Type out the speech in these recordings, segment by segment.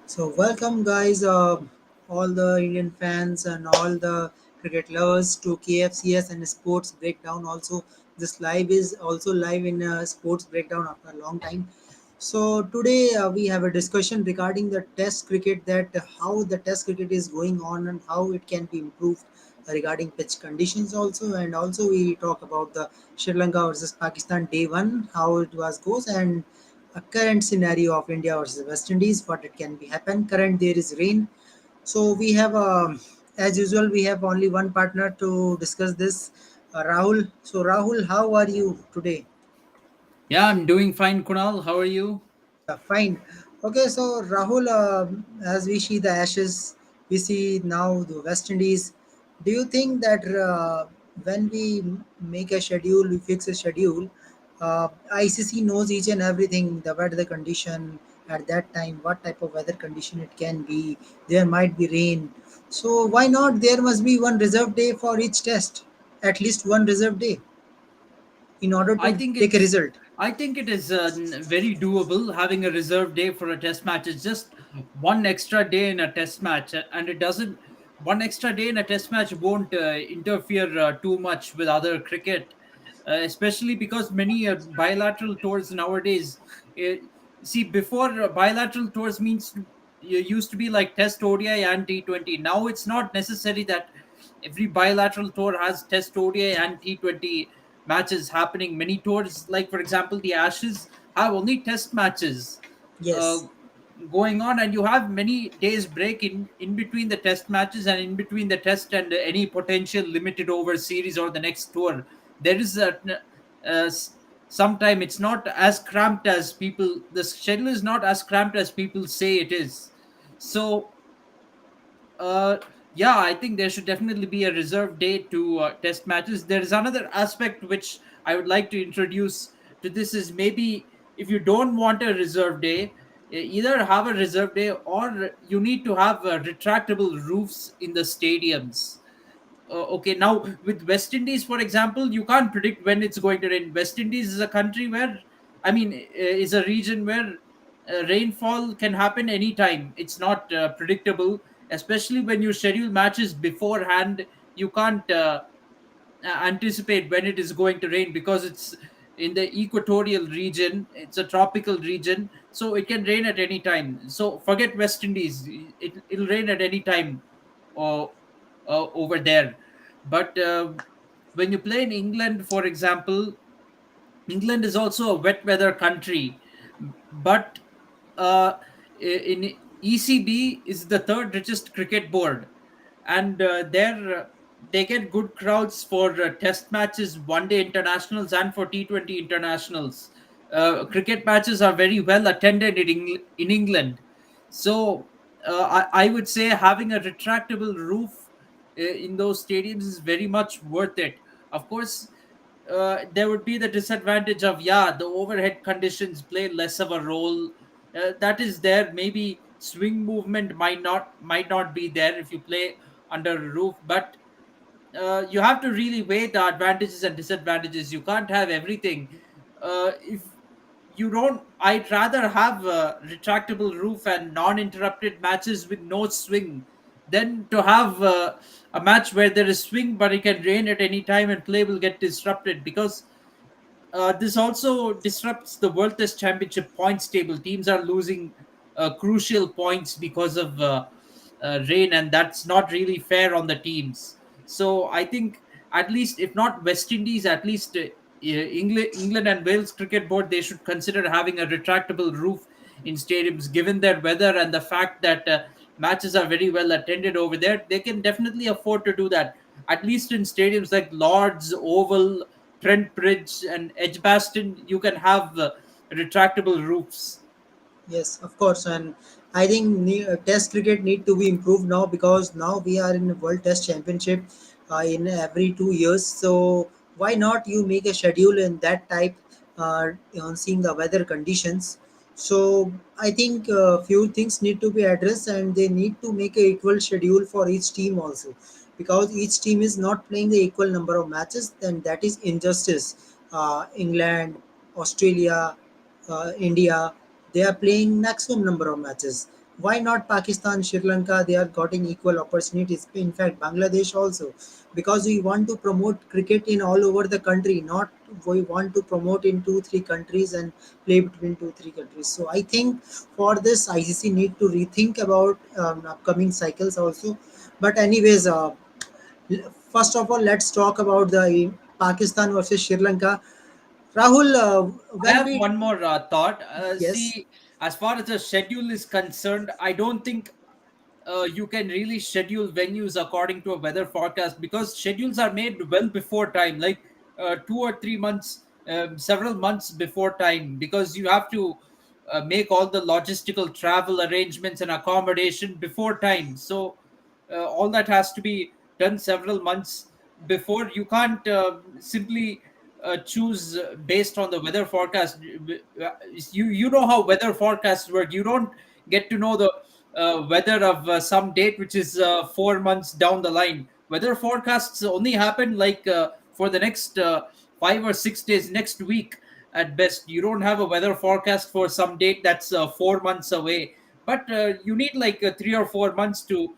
So welcome guys, all the Indian fans and all the cricket lovers to KFCS and sports breakdown. Also, this live is also live in sports breakdown after a long time. So today we have a discussion regarding the Test cricket, that how the Test cricket is going on and how it can be improved regarding pitch conditions also, and also we talk about the Sri Lanka versus Pakistan day one, how it was goes, and a current scenario of India versus West Indies, what it can be happen. Current there is rain, so we have as usual we have only one partner to discuss this, Rahul. So Rahul, how are you today? Yeah, I'm doing fine, Kunal. How are you? Yeah, fine. Okay, so Rahul, as we see the Ashes, we see now the West Indies. Do you think that when we make a schedule, we fix a schedule, ICC knows each and everything, the weather condition at that time, what type of weather condition it can be, there might be rain. So why not? There must be one reserve day for each test, at least one reserve day, in order I to think take a it's result. I think it is very doable having a reserve day for a test match. It's just one extra day in a test match, and it doesn't. One extra day in a test match won't interfere too much with other cricket, especially because many bilateral tours nowadays. Uh, See, before bilateral tours means used to be like Test ODI and T20. Now it's not necessary that every bilateral tour has Test ODI and T20 matches happening. Many tours, like for example the Ashes, have only test matches uh, Yes, going on, and you have many days break in between the test matches and in between the test and any potential limited over series or the next tour. There is uh, sometime it's not as cramped as people. The schedule is not as cramped as people say it is. So uh, yeah, I think there should definitely be a reserve day to test matches. There is another aspect which I would like to introduce to this is maybe if you don't want a reserve day, either have a reserve day or you need to have retractable roofs in the stadiums. Okay, now with West Indies, for example, you can't predict when it's going to rain. West Indies is a country where, I mean, is a region where rainfall can happen anytime. It's not predictable, especially when you schedule matches beforehand. You can't anticipate when it is going to rain because it's in the equatorial region. It's a tropical region, so it can rain at any time. So forget West Indies; it'll rain at any time or over there. But when you play in England, for example, England is also a wet weather country, but uh, in ECB is the third richest cricket board, and they get good crowds for test matches, one day internationals, and for T20 internationals. Cricket matches are very well attended in England, so I would say having a retractable roof in those stadiums is very much worth it. Of course, there would be the disadvantage of, yeah, the overhead conditions play less of a role. That is there. Maybe swing movement might not be there if you play under a roof, but you have to really weigh the advantages and disadvantages. You can't have everything. If you don't, I'd rather have a retractable roof and non-interrupted matches with no swing than to have a match where there is swing but it can rain at any time and play will get disrupted, because this also disrupts the World Test Championship points table. Teams are losing crucial points because of rain, and that's not really fair on the teams. So I think, at least if not West Indies, at least England and Wales Cricket Board, they should consider having a retractable roof in stadiums. Given their weather and the fact that matches are very well attended over there, they can definitely afford to do that. At least in stadiums like Lord's, Oval, Trent Bridge, and Edgbaston, you can have retractable roofs. yes, of course, and I think Test cricket need to be improved now, because now we are in the World Test Championship in every 2 years. So why not you make a schedule in that type, on seeing the weather conditions. So I think few things need to be addressed, and they need to make a equal schedule for each team also, because each team is not playing the equal number of matches. Then that is injustice. England, Australia, India, they are playing maximum number of matches. Why not Pakistan, Sri Lanka? They are getting equal opportunities. In fact, Bangladesh also, because we want to promote cricket in all over the country, not we want to promote in 2 3 countries and play between 2 3 countries. So I think for this ICC need to rethink about upcoming cycles also. But anyways, first of all, let's talk about the Pakistan versus Sri Lanka. Rahul, I when have we one more thought. yes. See, as far as the schedule is concerned, I don't think you can really schedule venues according to a weather forecast, because schedules are made well before time, like 2 or 3 months, several months before time, because you have to make all the logistical travel arrangements and accommodation before time. So all that has to be done several months before. You can't simply choose based on the weather forecast. You know how weather forecasts work. You don't get to know the weather of some date which is 4 months down the line. Weather forecasts only happen like for the next 5 or 6 days, next week at best. You don't have a weather forecast for some date that's 4 months away. But you need like 3 or 4 months to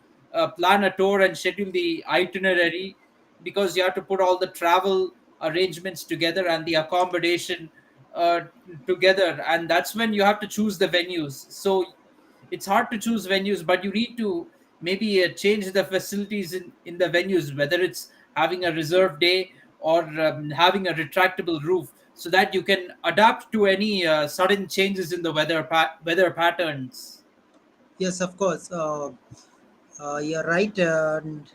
plan a tour and schedule the itinerary, because you have to put all the travel arrangements together and the accommodation uh, together, and that's when you have to choose the venues. So it's hard to choose venues, but you need to maybe change the facilities in the venues, whether it's having a reserve day or having a retractable roof, so that you can adapt to any sudden changes in the weather patterns. Yes, of course. You're right. And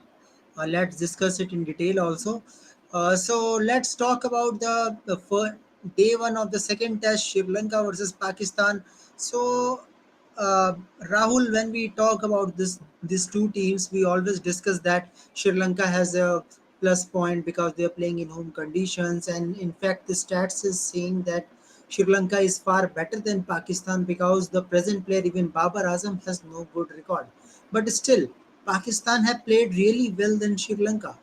let's discuss it in detail also. So let's talk about the first day one of the second test, Sri Lanka versus Pakistan. So, Rahul, when we talk about these two teams, we always discuss that Sri Lanka has a plus point because they are playing in home conditions, and in fact, the stats is saying that Sri Lanka is far better than Pakistan because the present player, even Babar Azam, has no good record. But still, Pakistan have played really well than Sri Lanka.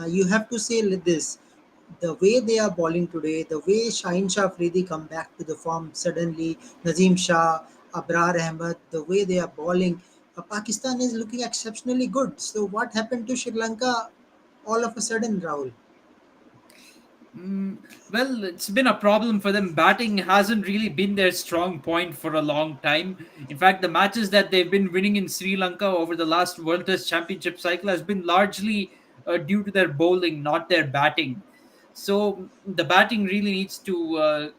You have to say this: the way they are bowling today, the way Shaheen Shah Afridi come back to the form suddenly, Nazim Shah, Abrar Ahmed, the way they are bowling, Pakistan is looking exceptionally good. So what happened to Sri Lanka all of a sudden, Rahul? Mm, well, it's been a problem for them. Batting hasn't really been their strong point for a long time. In fact, the matches that they've been winning in Sri Lanka over the last World Test Championship cycle has been largely due to their bowling, not their batting. So the batting really needs to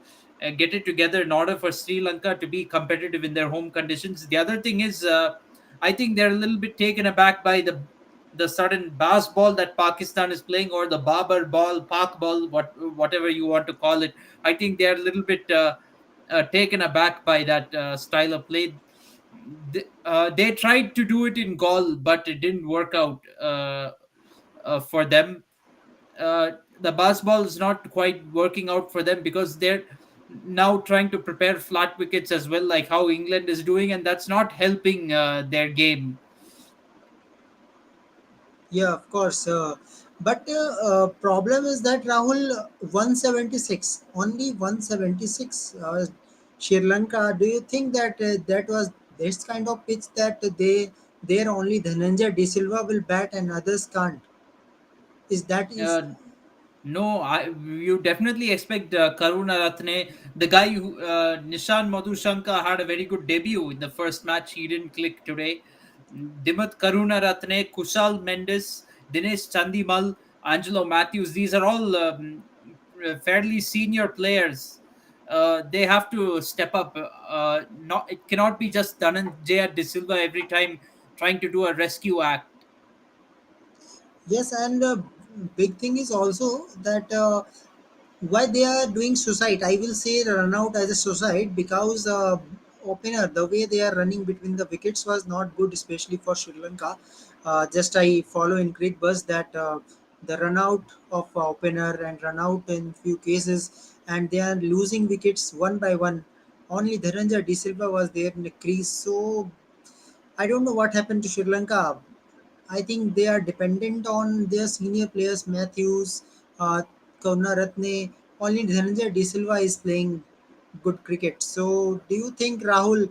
get it together in order for Sri Lanka to be competitive in their home conditions. The other thing is, I think they're a little bit taken aback by the sudden bass ball that Pakistan is playing, or the Babar ball, Pak ball, whatever you want to call it. I think they are a little bit taken aback by that style of play. They tried to do it in Gaul, but it didn't work out for them. The basketball is not quite working out for them, because they're now trying to prepare flat wickets as well, like how England is doing, and that's not helping their game. Yeah, of course. But problem is that Rahul 176, only 176. Sri Lanka. Do you think that that was this kind of pitch that there only Dhananjay De Silva will bat and others can't? Is that is Uh, No, you definitely expect Karuna Ratne, the guy who Nishan Madhushanka had a very good debut in the first match. He didn't click today. Dimat Karuna Ratne, Kushal Mendes, Dinesh Chandimal, Angelo Matthews. These are all fairly senior players. They have to step up. Not it cannot be just Dhananjaya De Silva every time trying to do a rescue act. yes, and big thing is also that why they are doing suicide. I will say run out as a suicide because opener the way they are running between the wickets was not good, especially for Sri Lanka. Just I follow in Greek bus that the run out of opener and run out in few cases, and they are losing wickets one by one. Only Dhananjay De Silva was there in the crease, so I don't know what happened to Sri Lanka. I think they are dependent on their senior players, Matthews, Karunaratne. Only Dhananjay De Silva is playing good cricket. So, do you think, Rahul,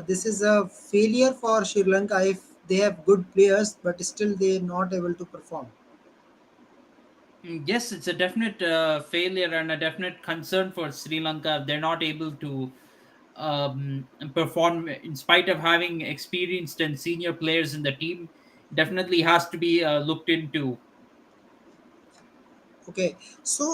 This is a failure for Sri Lanka if they have good players, but still they are not able to perform. Yes, it's a definite failure and a definite concern for Sri Lanka. They're not able to perform in spite of having experienced and senior players in the team. Definitely has to be looked into. Okay, so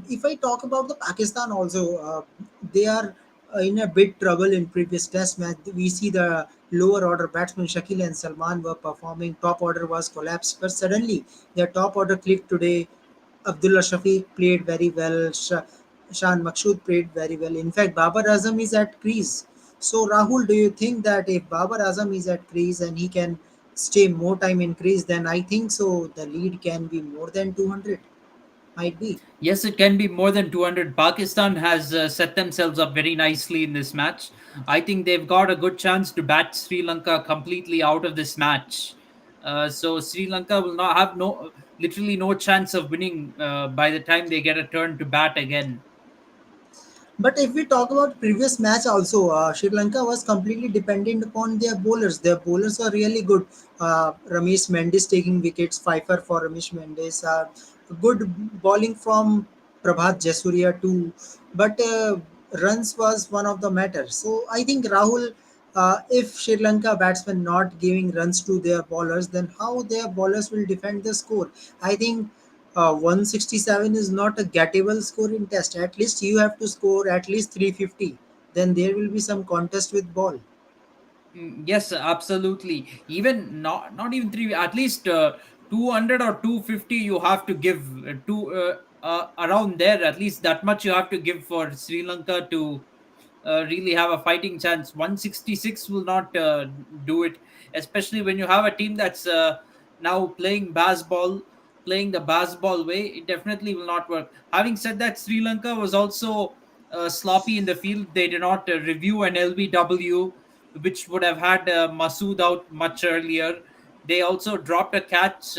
if I talk about the Pakistan also, they are in a bit trouble in previous test match. We see the lower order batsmen Shakil and Salman were performing. Top order was collapsed, but suddenly their top order clicked today. Abdullah Shafiq played very well. Shan Makshood played very well. In fact, Babar Azam is at crease. So Rahul, do you think that if Babar Azam is at crease and he can stay more time in crease, then I think so the lead can be more than 200. Might be. Yes, it can be more than 200. Pakistan has set themselves up very nicely in this match. I think they've got a good chance to bat Sri Lanka completely out of this match. So Sri Lanka will not have literally no chance of winning by the time they get a turn to bat again. But if we talk about previous match also, Sri Lanka was completely dependent upon their bowlers. Their bowlers were really good. Ramesh Mendes taking wickets, Pfeiffer for Ramesh Mendes. Good bowling from Prabhat Jasuria too. But runs was one of the matters. So I think Rahul, if Sri Lanka batsmen not giving runs to their bowlers, then how their bowlers will defend the score? I think 167 is not a gettable score in test. At least you have to score at least 350. Then there will be some contest with ball. Yes, absolutely. Even not even three, at least 200 or 250 you have to give to around there. At least that much you have to give for Sri Lanka to really have a fighting chance. 166 will not do it, especially when you have a team that's now playing baseball, playing the baseball way. It definitely will not work. Having said that, Sri Lanka was also sloppy in the field. They did not review an LBW, which would have had Masood out much earlier. They also dropped a catch.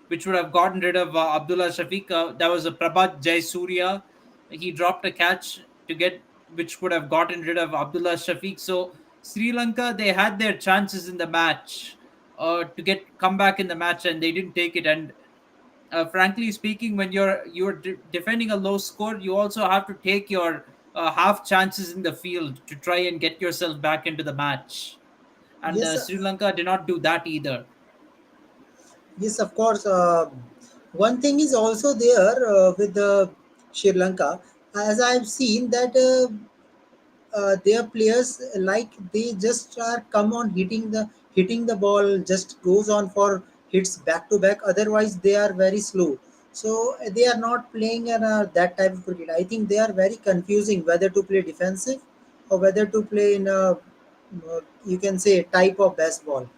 Which would have gotten rid of Abdullah Shafiq. That was a Prabhat Jayasuriya. He dropped a catch to get, which would have gotten rid of Abdullah Shafiq. So Sri Lanka, they had their chances in the match to get come back in the match, and they didn't take it. And frankly speaking, when you're defending a low score, you also have to take your half chances in the field to try and get yourself back into the match. And Yes, Sri Lanka did not do that either. yes, of course. One thing is also there with the Sri Lanka, as I've seen that their players like they just are come on hitting the ball just goes on for hits back to back, otherwise they are very slow. So they are not playing in that type of cricket. I think they are very confusing whether to play defensive or whether to play in a you can say type of baseball.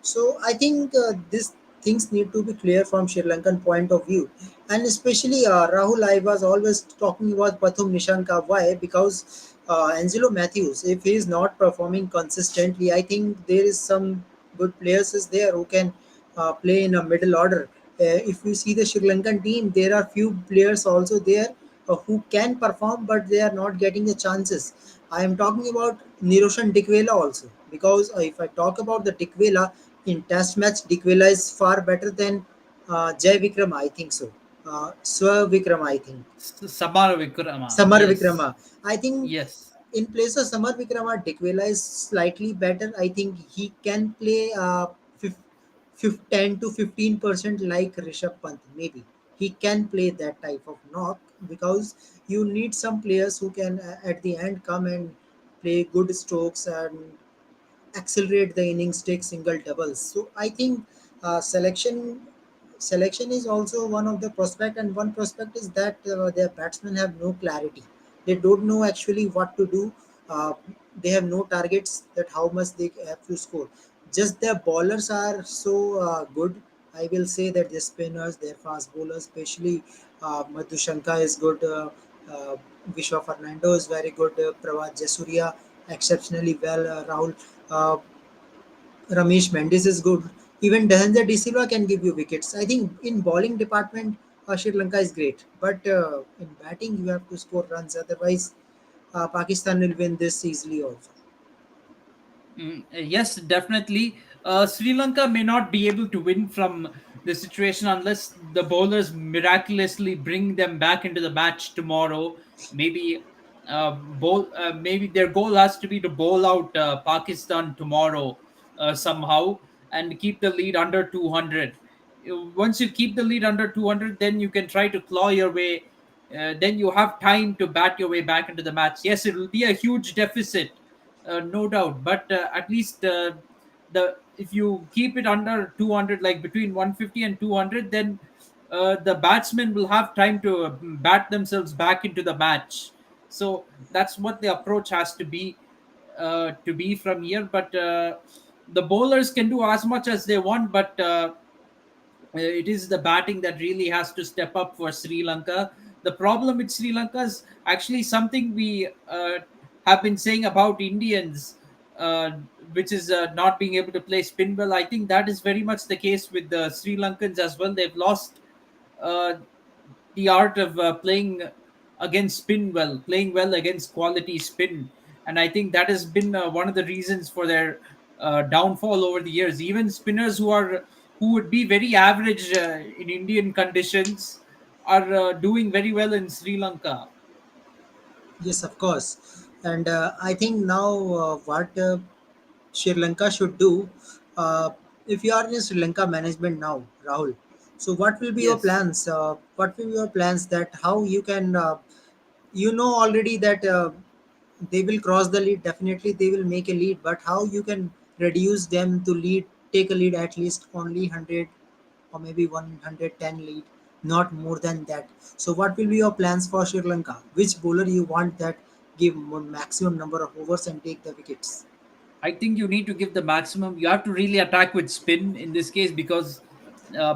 So I think these things need to be clear from Sri Lankan point of view, and especially Rahul. I was always talking about Pathum Nishanka. Why? Because Angelo Matthews, if he is not performing consistently, I think there is some good players is there who can play in a middle order. If we see the Sri Lankan team, there are few players also there who can perform, but they are not getting the chances. I am talking about Niroshan Dikwela also, because if I talk about the Dikwela in Test match, Dikwela is far better than Jai Vikram. I think so. Swa Vikram, I think. Samara Vikrama, Samar yes, Vikrama. I think yes. in place of Samar Vikrama, Dikwela is slightly better. I think he can play 10 to 15% like Rishabh Pant. Maybe he can play that type of knock, because you need some players who can at the end come and play good strokes and accelerate the innings, take single doubles. So I think selection is also one of the prospect, and one prospect is that their batsmen have no clarity. They don't know actually what to do. Uh, they have no targets that how much they have to score. Just their bowlers are so good. I will say that their spinners, their fast bowlers, especially Madhu Shankar is good. Vishwa Fernando is very good. Pravat Jasuria exceptionally well. Rahul uh, Ramesh Mendes is good. Even Dahanza De Silva can give you wickets. I think in bowling department, Sri Lanka is great. But in batting, you have to score runs. Otherwise, Pakistan will win this easily also. Yes, definitely. Sri Lanka may not be able to win from the situation unless the bowlers miraculously bring them back into the match tomorrow. Maybe, maybe their goal has to be to bowl out Pakistan tomorrow somehow and keep the lead under 200. Once you keep the lead under 200, then you can try to claw your way. Then you have time to bat your way back into the match. Yes, it will be a huge deficit, no doubt. But at least the if you keep it under 200, like between 150 and 200, then the batsmen will have time to bat themselves back into the match. So that's what the approach has to be from here. But the bowlers can do as much as they want, but it is the batting that really has to step up for Sri Lanka. The problem with Sri Lanka is actually something we have been saying about Indians, uh, which is not being able to play spin well. I think that is very much the case with the Sri Lankans as well. They've lost uh, the art of playing well against quality spin, and I think that has been one of the reasons for their downfall over the years. Even spinners who would be very average in Indian conditions are doing very well in Sri Lanka. Yes, of course. And I think now what Sri Lanka should do, uh, if you are in Sri Lanka management now, Rahul. So what will be your Yes. plans? What will be your plans that how you can, you know already that they will cross the lead. Definitely they will make a lead, but how you can reduce them to lead, take a lead at least only 100 or maybe 110 lead, not more than that. So what will be your plans for Sri Lanka? Which bowler you want that give maximum number of overs and take the wickets? I think you need to give the maximum. You have to really attack with spin in this case, because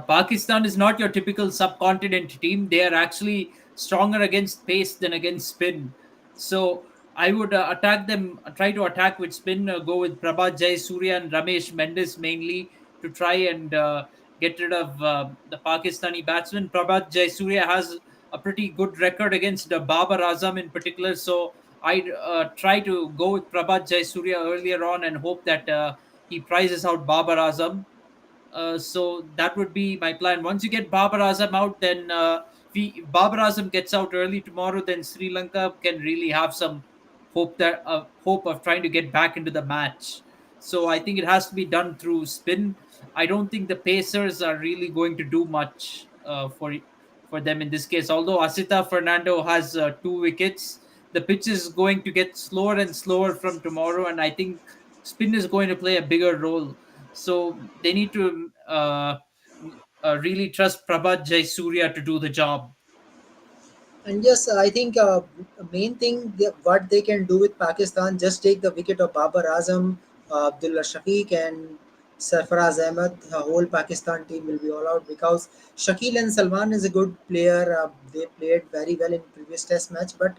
Pakistan is not your typical subcontinent team. They are actually stronger against pace than against spin. So I would try to attack with spin, go with Prabhat Jayasuriya and Ramesh Mendes mainly to try and get rid of the Pakistani batsman. Prabhat Jayasuriya has a pretty good record against Babar Azam in particular. So I'd try to go with Prabhat Jayasuriya earlier on and hope that he prizes out Babar Azam. So that would be my plan. Once you get Babar Azam out, then if Babar Azam gets out early tomorrow, then Sri Lanka can really have some hope of trying to get back into the match. So I think it has to be done through spin. I don't think the Pacers are really going to do much for them in this case. Although Asita Fernando has 2 wickets, the pitch is going to get slower and slower from tomorrow, and I think spin is going to play a bigger role. So they need to really trust Prabhat Jayasuriya to do the job. And yes, I think main thing what they can do with Pakistan, just take the wicket of Babar Azam, Abdullah Shafiq, and Sarfaraz Ahmed. The whole Pakistan team will be all out because Shakil and Salman is a good player. They played very well in previous Test match, but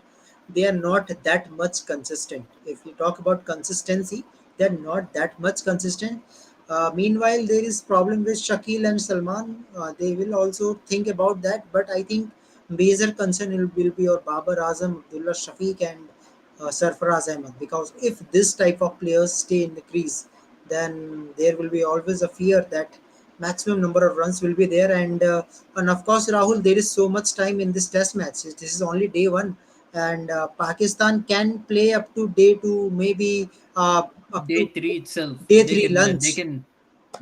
they are not that much consistent. If you talk about consistency, they are not that much consistent. Meanwhile, there is problem with Shakil and Salman. They will also think about that, but I think major concern will be your Babar Azam, Abdullah Shafiq, and Sarfaraz Ahmed. Because if this type of players stay in the crease, then there will be always a fear that maximum number of runs will be there. And of course, Rahul, there is so much time in this Test match. This is only day one, and Pakistan can play up to day two, maybe up to Day three itself, day they three can lunch. Day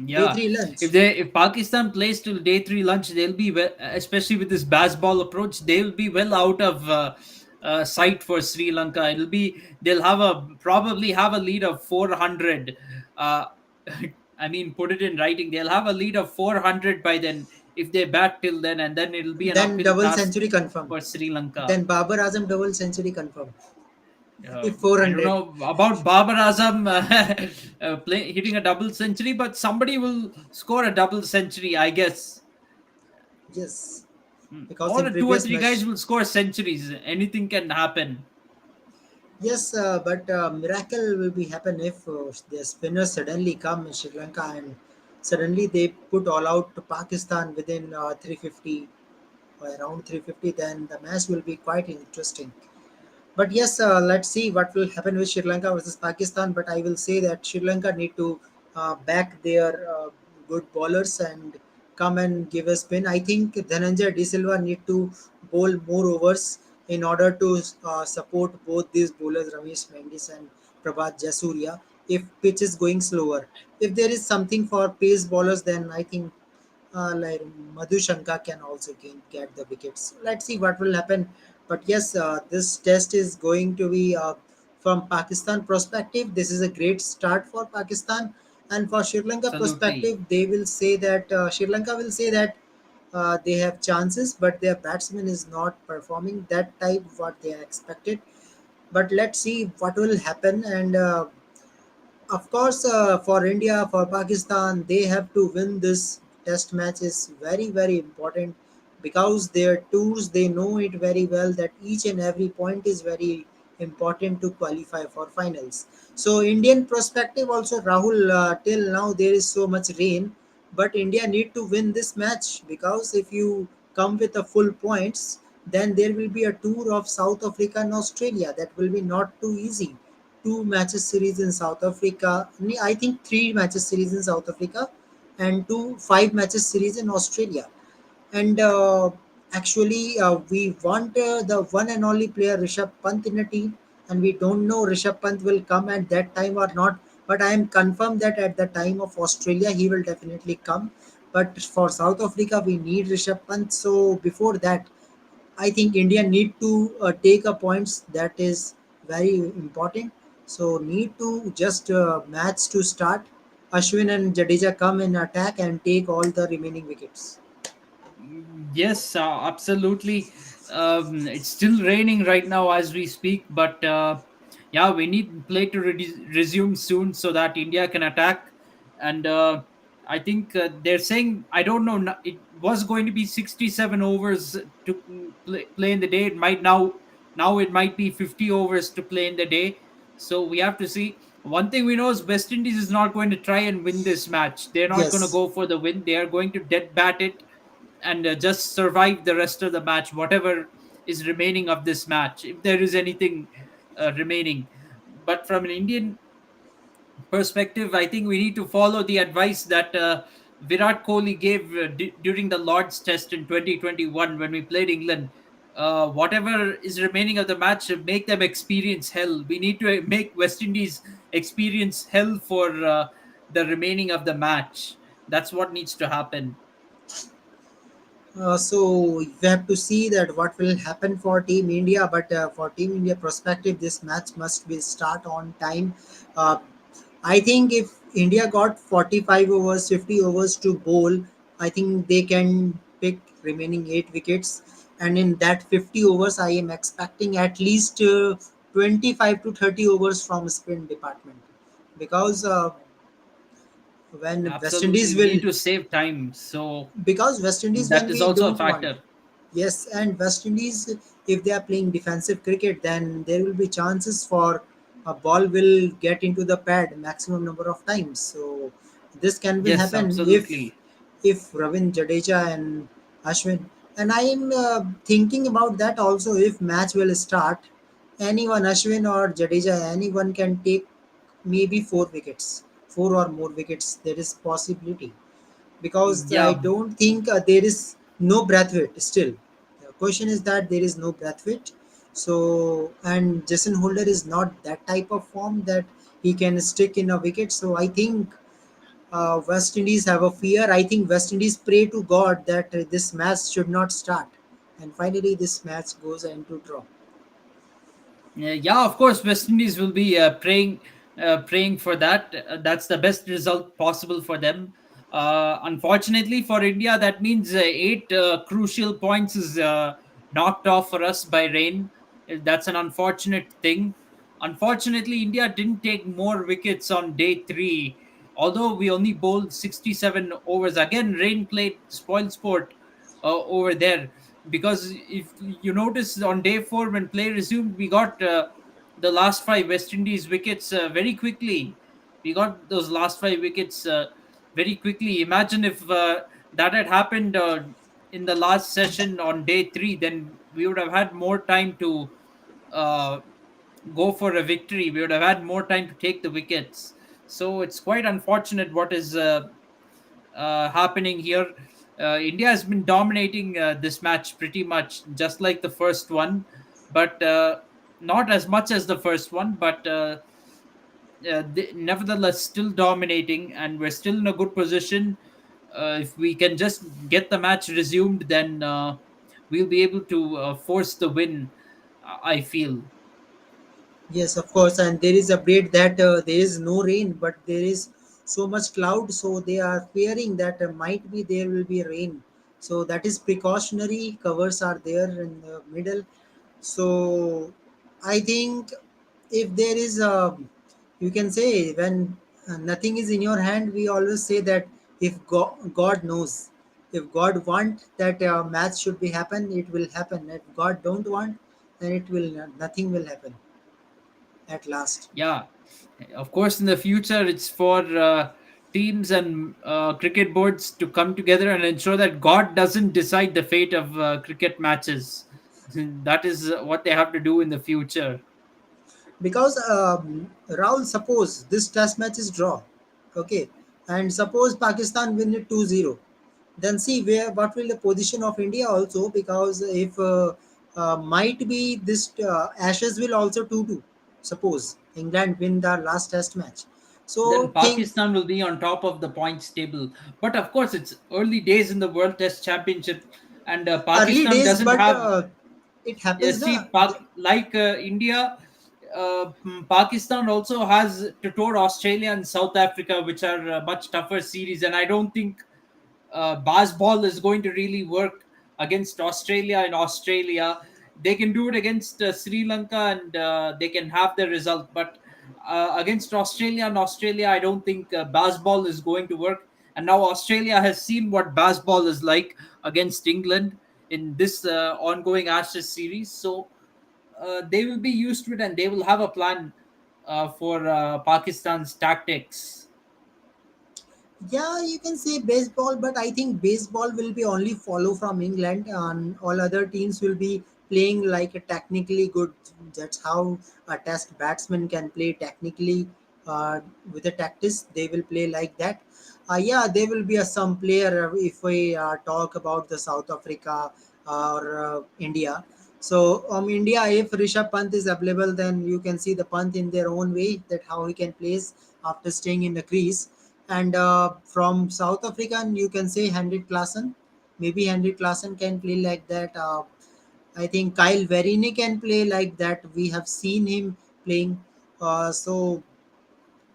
yeah. three lunch. If Pakistan plays till day three lunch, they'll be well, especially with this baseball approach, they'll be well out of sight for Sri Lanka. They'll have a probably have a lead of 400. Uh, I mean, put it in writing. They'll have a lead of 400 by then if they bat till then, and then it'll be an Then uphill double task century confirmed. for Sri Lanka. Then Babar Azam double century confirmed. If four I don't hundred. know about Babar Azam hitting a double century, but somebody will score a double century, I guess. Yes, because in Or two or previous three guys match, will score centuries. Anything can happen. yes, but miracle will be happen if the spinners suddenly come in Sri Lanka and suddenly they put all out to Pakistan within 350 or around 350. Then the match will be quite interesting. But yes, let's see what will happen with Sri Lanka versus Pakistan. But I will say that Sri Lanka need to back their good bowlers and come and give a spin. I think Dhananjay De Silva need to bowl more overs in order to support both these bowlers, Ramesh Mendis and Prabhat Jasuria. If pitch is going slower, if there is something for pace bowlers, then I think like Madhu Shankar can also get the wickets. Let's see what will happen. But yes, this test is going to be from Pakistan perspective. This is a great start for Pakistan, and for Sri Lanka Absolutely. perspective, they will say that Sri Lanka will say that they have chances, but their batsman is not performing that type what they are expected. But let's see what will happen, and of course, for India, for Pakistan, they have to win this test match is very, very important because their tours, they know it very well that each and every point is very important to qualify for finals. So, Indian perspective also, Rahul, till now there is so much rain, but India need to win this match because if you come with a full points, then there will be a tour of South Africa and Australia. That will be not too easy. Two matches series in South Africa. I think three matches series in South Africa, and two five matches series in Australia. And actually, we want the one and only player Rishabh Pant in the team, and we don't know Rishabh Pant will come at that time or not. But I am confirmed that at the time of Australia, he will definitely come. But for South Africa, we need Rishabh Pant. So before that, I think India need to take a points that is very important. So need to just match to start. Ashwin and Jadeja come in attack and take all the remaining wickets. Yes, absolutely. It's still raining right now as we speak, but yeah, we need play to resume soon so that India can attack. And I think they're saying, I don't know, it was going to be 67 overs to play in the day. It might now it might be 50 overs to play in the day. So we have to see. One thing we know is West Indies is not going to try and win this match. They're not going to Yes. go for the win. They are going to dead bat it and just survive the rest of the match, whatever is remaining of this match, if there is anything remaining. But from an Indian perspective, I think we need to follow the advice that Virat Kohli gave during the Lord's Test in 2021 when we played England. Whatever is remaining of the match, make them experience hell. We need to make West Indies experience hell for the remaining of the match. That's what needs to happen. So we have to see that what will happen for Team India. But for Team India perspective, this match must be start on time. Uh, I think if India got 45 overs, 50 overs to bowl, I think they can pick remaining 8 wickets. And in that 50 overs, I am expecting at least 25 to 30 overs from spin department because when West Absolutely, Indies we will need to save time. So because West Indies that when is we also a don't want. factor. Yes, and West Indies, if they are playing defensive cricket, then there will be chances for a ball will get into the pad maximum number of times. So this can will Yes, happen absolutely. if Ravin Jadeja and Ashwin. And I am thinking about that also. If match will start, anyone Ashwin or Jadeja, anyone can take maybe 4 wickets, 4 or more wickets. There is possibility because I Yeah, don't think there is no Brathwaite still. The question is that there is no Brathwaite. So and Jason Holder is not that type of form that he can stick in a wicket. So I think West Indies have a fear. I think West Indies pray to God that this match should not start. And finally, this match goes into draw. yeah. Of course, West Indies will be praying for that. That's the best result possible for them. Unfortunately for India, that means eight crucial points is knocked off for us by rain. That's an unfortunate thing. Unfortunately, India didn't take more wickets on day three, although we only bowled 67 overs. Again, rain played spoil sport over there, because if you notice on day four when play resumed, we got the last five West Indies wickets very quickly. We got those last five wickets very quickly. Imagine if that had happened in the last session on day three, then we would have had more time to uh, go for a victory. We would have had more time to take the wickets. So it's quite unfortunate what is happening here. India has been dominating this match pretty much, just like the first one, but not as much as the first one. But nevertheless, still dominating, and we're still in a good position. If we can just get the match resumed, then we'll be able to force the win. I feel. Yes, of course, and there is update that there is no rain, but there is so much cloud, so they are fearing that might be there will be rain. So that is precautionary covers are there in the middle. So I think if there is a, you can say when nothing is in your hand, we always say that if God knows, if God want that match should be happen, it will happen. If God don't want, then it will not, nothing will happen at last. Yeah, of course, in the future, it's for teams and cricket boards to come together and ensure that God doesn't decide the fate of cricket matches. That is what they have to do in the future. Because Rahul, suppose this test match is draw, okay, and suppose Pakistan win it 2-0, then see where what will the position of India also, because if might be this Ashes will also 2-2, suppose England win the last test match, Then so think Pakistan will be on top of the points table. But of course, it's early days in the World Test Championship, and early Pakistan days, doesn't but have. it happens na. See, like India, Pakistan also has tutored Australia and South Africa, which are much tougher series, and I don't think baseball is going to really work against Australia in Australia. They can do it against Sri Lanka, and they can have the result, but against Australia and Australia, I don't think baseball is going to work. And now Australia has seen what baseball is like against England in this ongoing Ashes series, so they will be used to it, and they will have a plan for Pakistan's tactics. Yeah, you can say baseball, but I think baseball will be only follow from England, and all other teams will be playing like a technically good. That's how a test batsman can play technically with the tactics. They will play like that. Yeah, there will be a some player if we talk about the South Africa or India. So India, if Rishabh Pant is available, then you can see the Pant in their own way that how he can place after staying in the crease. And from South African, you can say Henrik Klassen. Maybe Henrik Klassen can play like that. I think Kyle Verini can play like that. We have seen him playing. So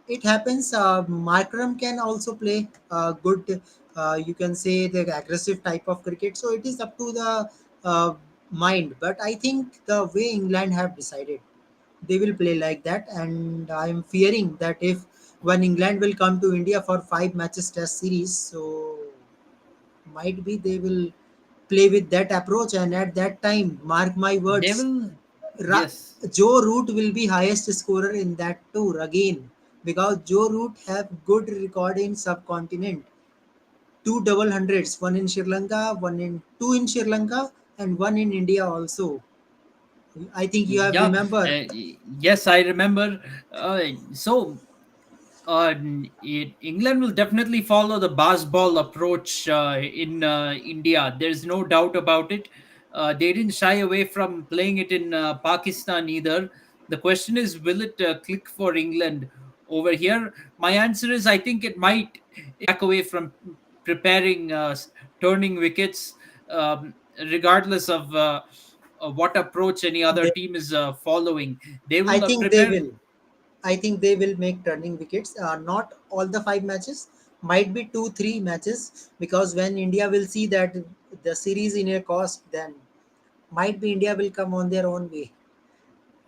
it happens. Markram can also play good. You can say the aggressive type of cricket. So it is up to the mind. But I think the way England have decided, they will play like that, and I am fearing that if when England will come to India for 5 matches test series, so might be they will play with that approach, and at that time, mark my They words, will, Ra- yes. Joe Root will be highest scorer in that tour again, because Joe Root have good record in subcontinent, two double hundreds, one in Sri Lanka, one in two in Sri Lanka, and one in India also. I think you have Yeah, remember. yes, I remember. So England will definitely follow the baseball approach in India. There's no doubt about it. They didn't shy away from playing it in Pakistan either. The question is, will it click for England over here? My answer is, I think it might back away from preparing turning wickets, regardless of what approach any other They, team is following. They I will think they prepare. will. I think they will make turning wickets. Not all the 5 matches, might be 2, 3 matches. Because when India will see that the series in a cost, then might be India will come on their own way,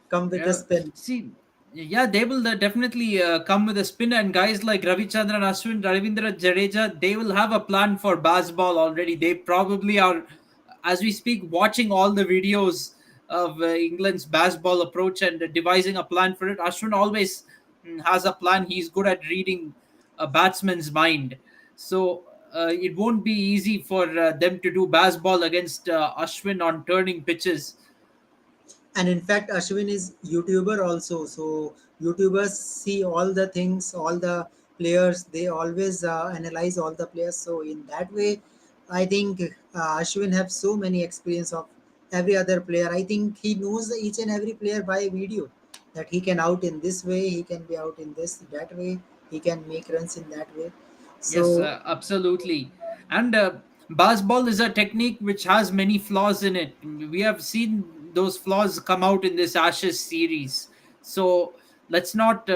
come with a Yeah, spin. see, yeah, they will definitely come with a spin, and guys like Ravichandran Ashwin, Ravindra Jadeja, they will have a plan for baseball already. They probably are, as we speak, watching all the videos of England's baseball approach and devising a plan for it. Ashwin always has a plan. He's good at reading a batsman's mind, so it won't be easy for them to do baseball against Ashwin on turning pitches. And in fact Ashwin is YouTuber also, so YouTubers see all the things, all the players, they always analyze all the players. So in that way I think Ashwin have so many experience of every other player. I think he knows each and every player by video, that he can out in this way, he can be out in this that way, he can make runs in that way. So Yes, absolutely. And baseball is a technique which has many flaws in it. We have seen those flaws come out in this Ashes series. So let's not.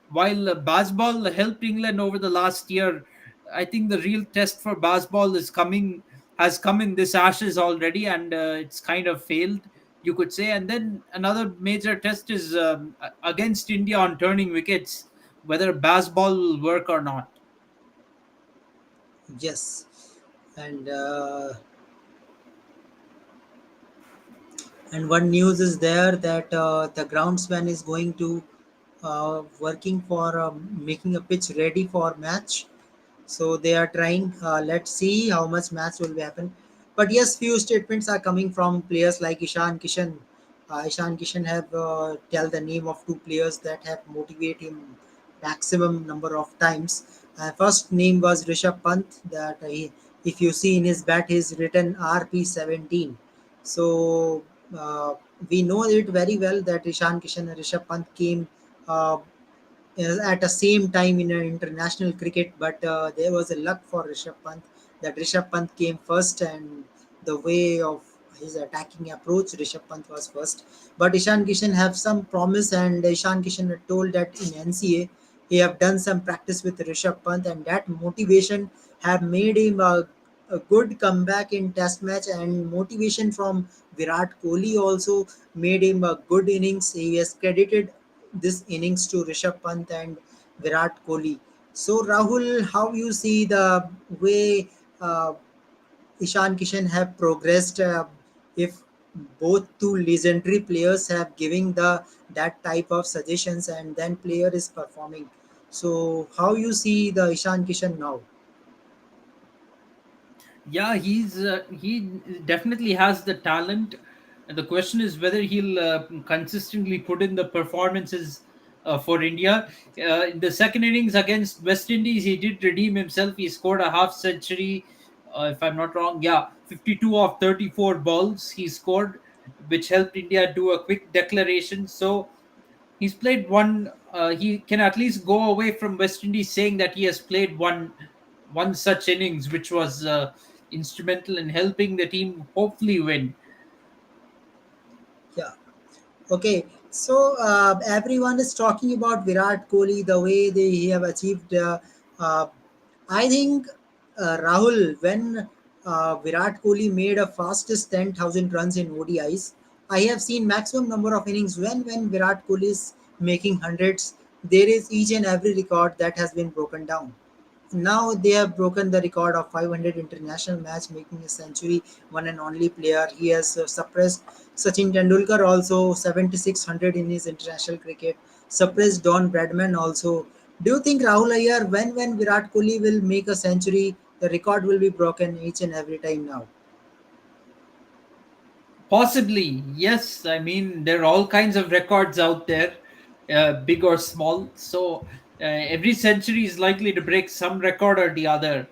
While baseball helped England over the last year, I think the real test for baseball is coming has come in this Ashes already, and it's kind of failed, you could say. And then another major test is against India on turning wickets, whether baseball will work or not. yes, and one news is there that the groundsman is going to working for making a pitch ready for match. So they are trying. Let's see how much match will be happen. But yes, few statements are coming from players like Ishan Kishan. Ishan Kishan have tell the name of two players that have motivated him maximum number of times. First name was Rishabh Pant. That if you see in his bat, he's written RP17. So we know it very well that Ishan Kishan and Rishabh Pant came uh, at the same time in international cricket, but there was a luck for Rishabh Pant that Rishabh Pant came first, and the way of his attacking approach, Rishabh Pant was first. But Ishan Kishan have some promise, and Ishan Kishan had told that in NCA he have done some practice with Rishabh Pant, and that motivation have made him a good comeback in Test match, and motivation from Virat Kohli also made him a good innings. He has credited this innings to Rishabh Pant and Virat Kohli. So Rahul, how you see the way Ishan Kishan have progressed? If both two legendary players have giving the that type of suggestions and then player is performing. So how you see the Ishan Kishan now? Yeah, he definitely has the talent. And the question is whether he'll consistently put in the performances for India. In the second innings against West Indies, he did redeem himself. He scored a half century, if I'm not wrong. Yeah, 52 of 34 balls he scored, which helped India do a quick declaration. So he's played one. He can at least go away from West Indies saying that he has played one such innings, which was instrumental in helping the team hopefully win. Yeah. Okay, so everyone is talking about Virat Kohli, the way he have achieved. Uh, I think Rahul, when Virat Kohli made a fastest 10,000 runs in ODIs, I have seen maximum number of innings when Virat Kohli is making hundreds. There is each and every record that has been broken down. Now they have broken the record of 500 international match, making a century, one and only player. He has suppressed Sachin Tendulkar also 7600 in his international cricket. Suppressed Don Bradman also. Do you think Rahul Ayyar, when Virat Kohli will make a century, the record will be broken each and every time now? Possibly, yes. I mean, there are all kinds of records out there, big or small. So every century is likely to break some record or the other.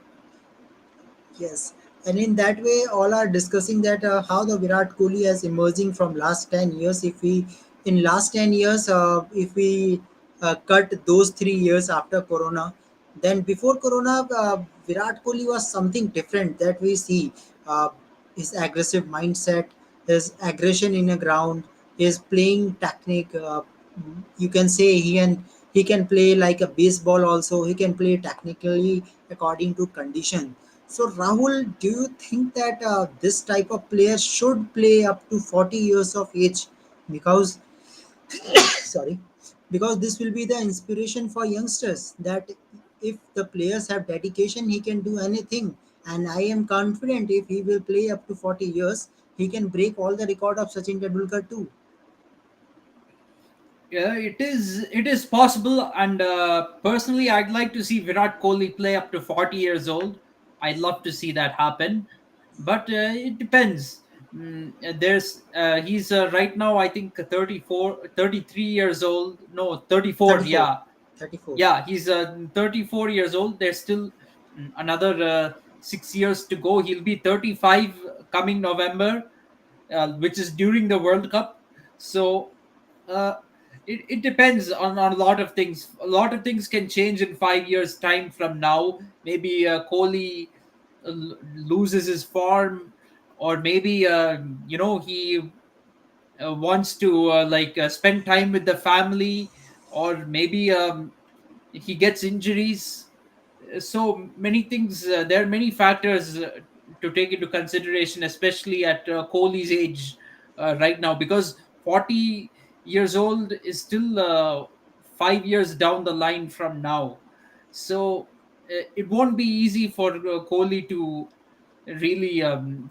Yes, and in that way, all are discussing that how the Virat Kohli is emerging from last 10 years. If we in last 10 years, if we cut those 3 years after Corona, then before Corona, Virat Kohli was something different that we see. Uh, his aggressive mindset, his aggression in the ground, his playing technique. You can say he can play like a baseball. Also, he can play technically according to condition. So Rahul, do you think that this type of player should play up to 40 years of age? Because sorry, because this will be the inspiration for youngsters that if the players have dedication, he can do anything. And I am confident if he will play up to 40 years, he can break all the record of Sachin Tendulkar too. Yeah, it is possible, and personally, I'd like to see Virat Kohli play up to 40 years old. I'd love to see that happen, but it depends. There's he's right now I think 34, 33 years old. No, 34. 34. Yeah, 34. yeah, he's 34 years old. There's still another 6 years to go. He'll be 35 coming November, which is during the World Cup. So uh, it depends on a lot of things. A lot of things can change in 5 years' time from now. Maybe Kohli loses his form, or maybe he wants to spend time with the family, or maybe he gets injuries. So many things. There are many factors to take into consideration, especially at Kohli's age right now, because 40 years old is still 5 years down the line from now. So it won't be easy for Kohli to really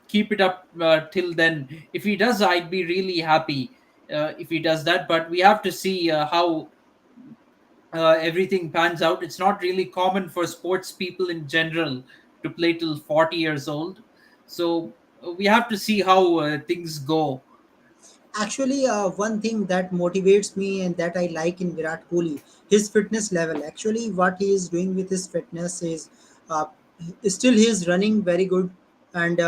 keep it up till then. If he does, I'd be really happy if he does that. But we have to see how everything pans out. It's not really common for sports people in general to play till 40 years old. So we have to see how things go. Actually, one thing that motivates me and that I like in Virat Kohli, his fitness level. Actually, what he is doing with his fitness is uh, still he is running very good, and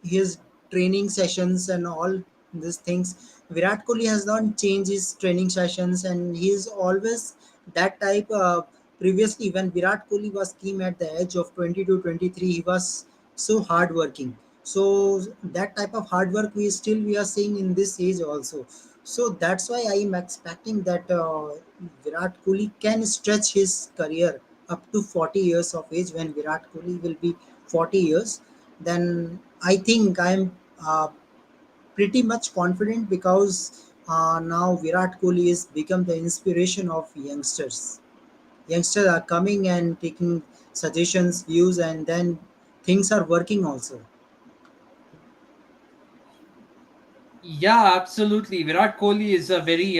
his training sessions and all these things. Virat Kohli has not changed his training sessions, and he is always that type. Previously, when Virat Kohli was came at the age of 20 to 23, he was so hardworking. So that type of hard work we are seeing in this age also. So that's why I am expecting that Virat Kohli can stretch his career up to 40 years of age. When Virat Kohli will be 40 years, then I think I am pretty much confident, because now Virat Kohli is become the inspiration of youngsters. Youngsters are coming and taking suggestions, views, and then things are working also. Yeah, absolutely. Virat Kohli is a very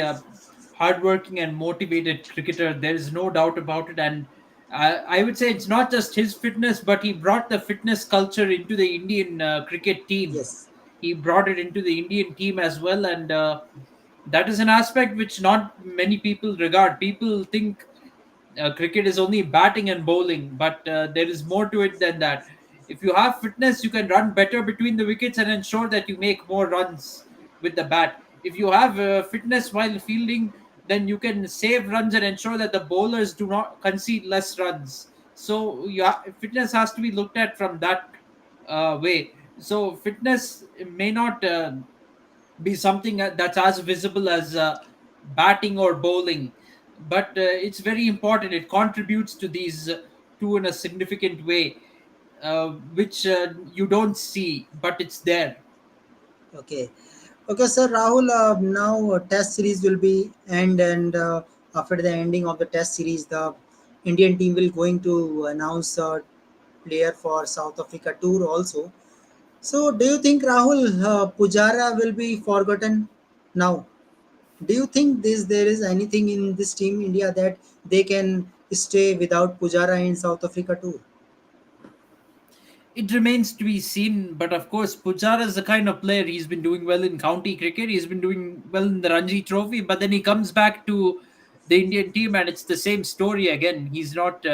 hardworking and motivated cricketer. There is no doubt about it. And I would say it's not just his fitness, but he brought the fitness culture into the Indian cricket team. Yes. He brought it into the Indian team as well. And that is an aspect which not many people regard. People think cricket is only batting and bowling, but there is more to it than that. If you have fitness, you can run better between the wickets and ensure that you make more runs with the bat. If you have fitness while fielding, then you can save runs and ensure that the bowlers do not concede less runs. So fitness has to be looked at from that way. So fitness may not be something that's as visible as batting or bowling, but it's very important. It contributes to these two in a significant way, which you don't see, but it's there. Okay. Okay, sir Rahul. Now Test series will be end, and after the ending of the Test series, the Indian team will going to announce a player for South Africa tour also. So, do you think Rahul Pujara will be forgotten now? Do you think there is anything in this team India that they can stay without Pujara in South Africa tour? It remains to be seen, but of course, Pujara is the kind of player. He's been doing well in county cricket. He's been doing well in the Ranji Trophy, but then he comes back to the Indian team, and it's the same story again. He's not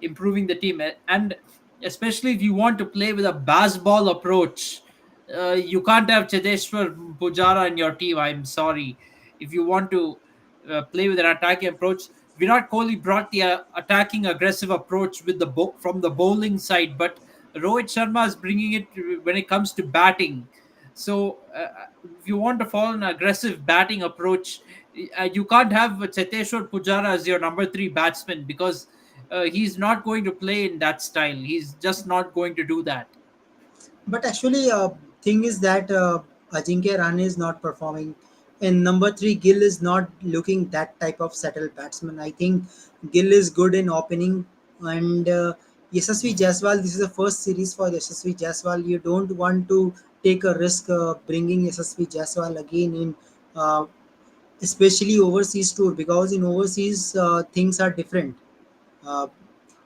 improving the team, and especially if you want to play with a baseball approach, you can't have Cheteshwar Pujara in your team. I'm sorry. If you want to play with an attacking approach, Virat Kohli brought the attacking aggressive approach with from the bowling side, but Rohit Sharma is bringing it when it comes to batting. So, if you want to follow an aggressive batting approach, you can't have Cheteshwar Pujara as your number three batsman, because he's not going to play in that style. He's just not going to do that. But actually, thing is that Ajinkya Rahane is not performing, and number three Gill is not looking that type of settled batsman. I think Gill is good in opening, and Yashasvi Jaiswal. This is the first series for Yashasvi Jaiswal. You don't want to take a risk bringing Yashasvi Jaiswal again in. Especially overseas tour, because in overseas things are different. Uh,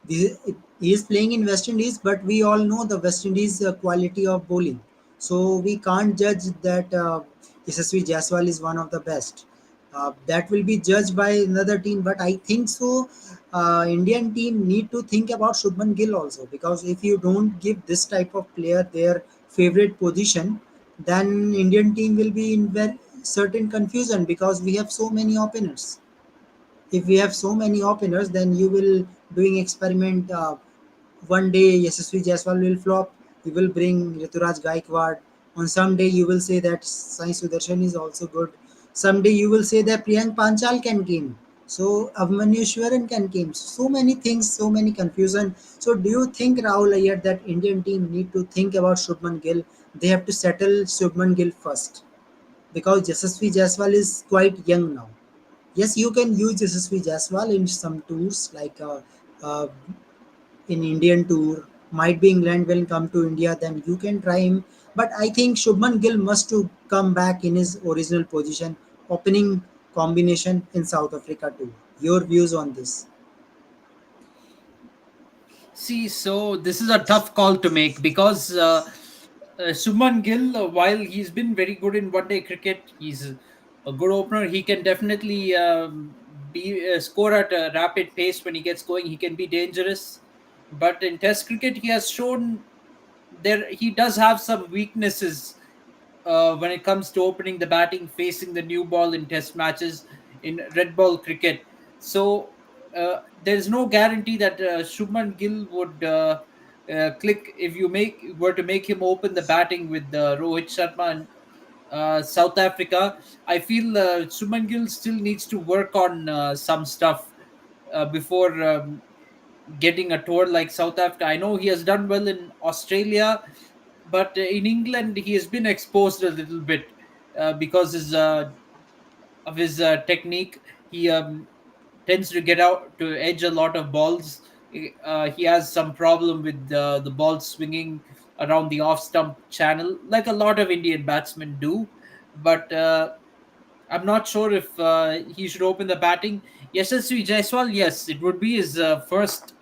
he is playing in West Indies, but we all know the West Indies quality of bowling. So we can't judge that SSV Jaiswal is one of the best. That will be judged by another team, but I think so. Indian team need to think about Shubman Gill also, because if you don't give this type of player their favorite position, then Indian team will be in very certain confusion, because we have so many openers. If we have so many openers, then you will doing experiment. One day Yashasvi Jaiswal will flop. You will bring Rituraj Gaikwad. On some day you will say that Sai Sudarshan is also good. Someday you will say that Priyank Panchal can game. So Abhimanyu can game. So many things, so many confusion. So do you think, Rahul Ayyar, that Indian team need to think about Shubman Gill? They have to settle Shubman Gill first, because Yashasvi Jaiswal is quite young now. Yes, you can use SSV Jaswal in some tours, like uh, in Indian tour. Might be England will come to India, then you can try him. But I think Shubman Gill must to come back in his original position, opening combination in South Africa too. Your views on this? See, so this is a tough call to make because Subman Gill, while he's been very good in one day cricket, he's a good opener. He can definitely be score at a rapid pace when he gets going. He can be dangerous. But in Test cricket, he has shown there he does have some weaknesses when it comes to opening the batting, facing the new ball in Test matches in red ball cricket. So there's no guarantee that Shubman Gill would click if you make were to make him open the batting with Rohit Sharma and South Africa. I feel Shubman Gill still needs to work on some stuff before getting a tour like South Africa. I know he has done well in Australia, but in England he has been exposed a little bit because of his technique. He tends to get out to edge a lot of balls. He has some problem with the ball swinging around the off stump channel, like a lot of Indian batsmen do. But I'm not sure if he should open the batting. Yashasvi Jaiswal, yes, it would be his first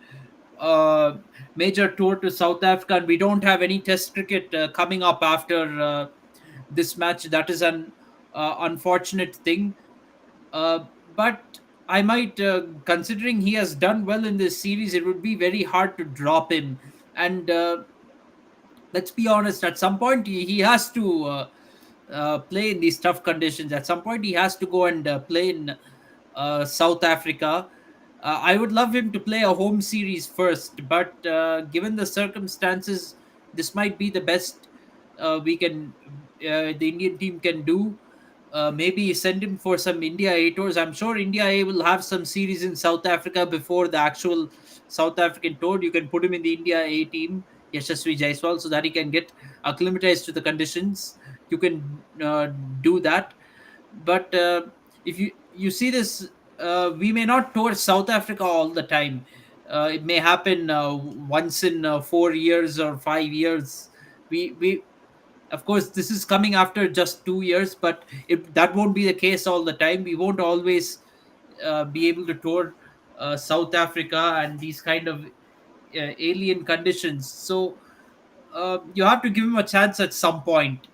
uh, major tour to South Africa, and we don't have any Test cricket coming up after this match. That is an unfortunate thing. But I might, considering he has done well in this series, it would be very hard to drop him. And let's be honest, at some point he has to play in these tough conditions. At some point he has to go and play in South Africa. I would love him to play a home series first, but given the circumstances, this might be the best we can the Indian team can do. Maybe send him for some India A tours. I'm sure India A will have some series in South Africa before the actual South African tour. You can put him in the India A team, Yashasvi Jaiswal, so that he can get acclimatized to the conditions. You can do that. But if you see this, we may not tour South Africa all the time. It may happen once in 4 years or 5 years. We Of course, this is coming after just 2 years, but if that won't be the case all the time, we won't always be able to tour South Africa and these kind of alien conditions. So you have to give him a chance at some point.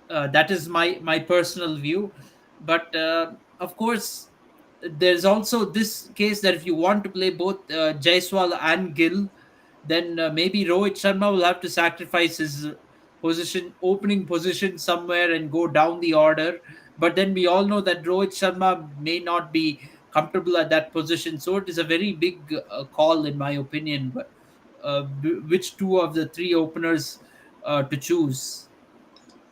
That is my personal view. But of course, there's also this case that if you want to play both Jaiswal and Gill, then maybe Rohit Sharma will have to sacrifice his position, opening position somewhere and go down the order. But then we all know that Rohit Sharma may not be comfortable at that position, so it is a very big call, in my opinion. But which two of the three openers to choose?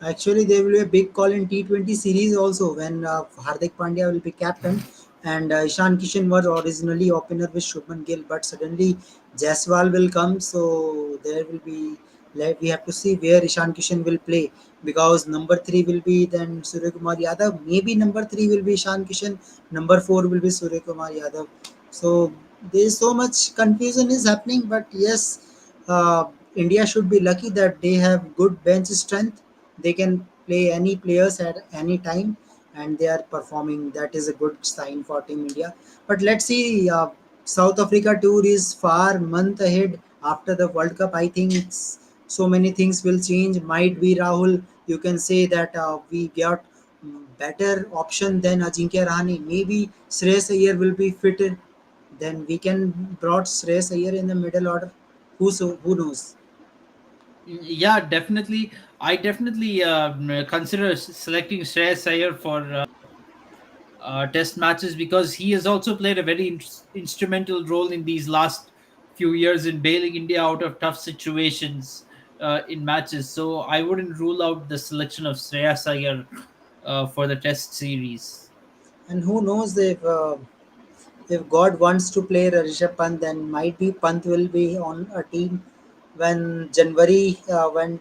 Actually, there will be a big call in T20 series also, when Hardik Pandya will be captain, and Ishan Kishan was originally opener with Shubman Gill, but suddenly Jaiswal will come, so there will be, like, we have to see where Ishan Kishan will play, because number three will be then Surya Kumar Yadav. Maybe number three will be Ishan Kishan, number four will be Surya Kumar Yadav. So there is so much confusion is happening, but yes, India should be lucky that they have good bench strength. They can play any players at any time, and they are performing. That is a good sign for Team India. But let's see. South Africa tour is far month ahead after the World Cup. I think it's So many things will change. Might be Rahul. You can say that we got better option than Ajinkya Rahane. Maybe Shreyas Iyer will be fitted. Then we can brought Shreyas Iyer in the middle order. Who knows? Yeah, definitely. I definitely consider selecting Shreyas Iyer for test matches because he has also played a very instrumental role in these last few years in bailing India out of tough situations in matches. So I wouldn't rule out the selection of Shreyas Iyer for the test series. And who knows if God wants to play Rishabh Pant, then might be Pant will be on a team when January when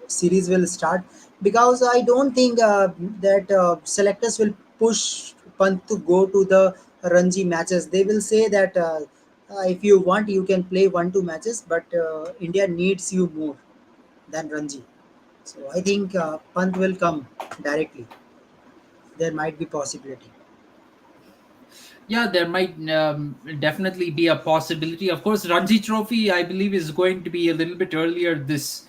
series will start. Because I don't think that selectors will push Pant to go to the Ranji matches. They will say that if you want, you can play 1-2 matches, but India needs you more than Ranji. So I think Pant will come directly. There might be possibility. Yeah, there might definitely be a possibility. Of course, Ranji Trophy, I believe, is going to be a little bit earlier this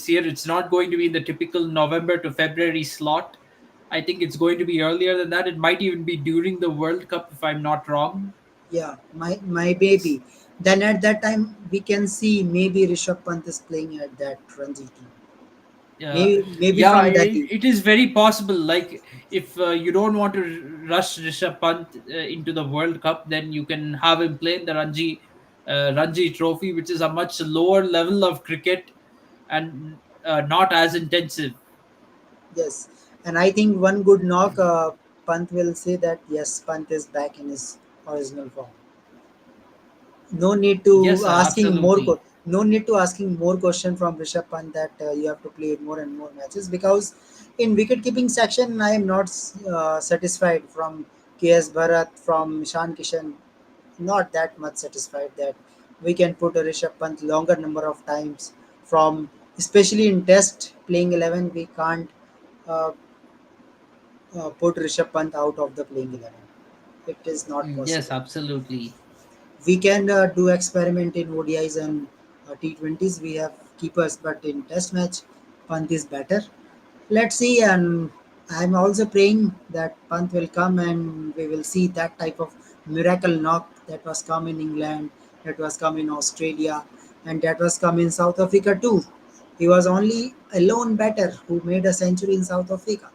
year. It's not going to be in the typical November to February slot. I think it's going to be earlier than that. It might even be during the World Cup, if I'm not wrong. Yeah, my baby. Then at that time we can see maybe Rishabh Pant is playing at that Ranji team. Uh, Maybe yeah, from Delhi. it is very possible. Like if you don't want to rush Rishabh Pant into the World Cup, then you can have him play in the Ranji Trophy, which is a much lower level of cricket and not as intensive. Yes, and I think one good knock, Pant will say that yes, Pant is back in his original form. No need to Yes, asking more. absolutely. No need to asking more question from Rishabh Pant that you have to play more and more matches because in wicket keeping section I am not satisfied from KS Bharat from Ishan Kishan. Not that much satisfied that we can put a Rishabh Pant longer number of times from especially in test playing 11 we can't uh, put Rishabh Pant out of the playing 11. It is not Yes, possible. absolutely. We can do experiment in ODIs and T20s. We have keepers, but in test match, Pant is better. Let's see, and I'm also praying that Pant will come and we will see that type of miracle knock that was come in England, that was come in Australia, and that was come in South Africa too. He was only a lone batter who made a century in South Africa.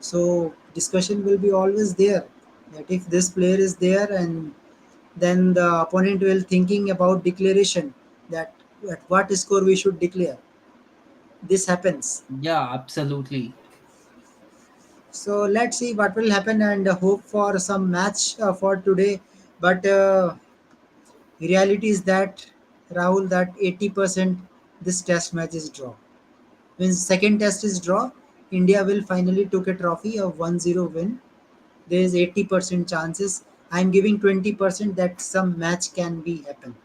So discussion will be always there that if this player is there and then the opponent will thinking about declaration that at what score we should declare. This happens. Yeah, absolutely. So let's see what will happen and hope for some match for today. But reality is that Rahul that 80% this test match is draw. When second test is draw, India will finally took a trophy of 1-0 win. There is 80% chances. I am giving 20% that some match can be happen.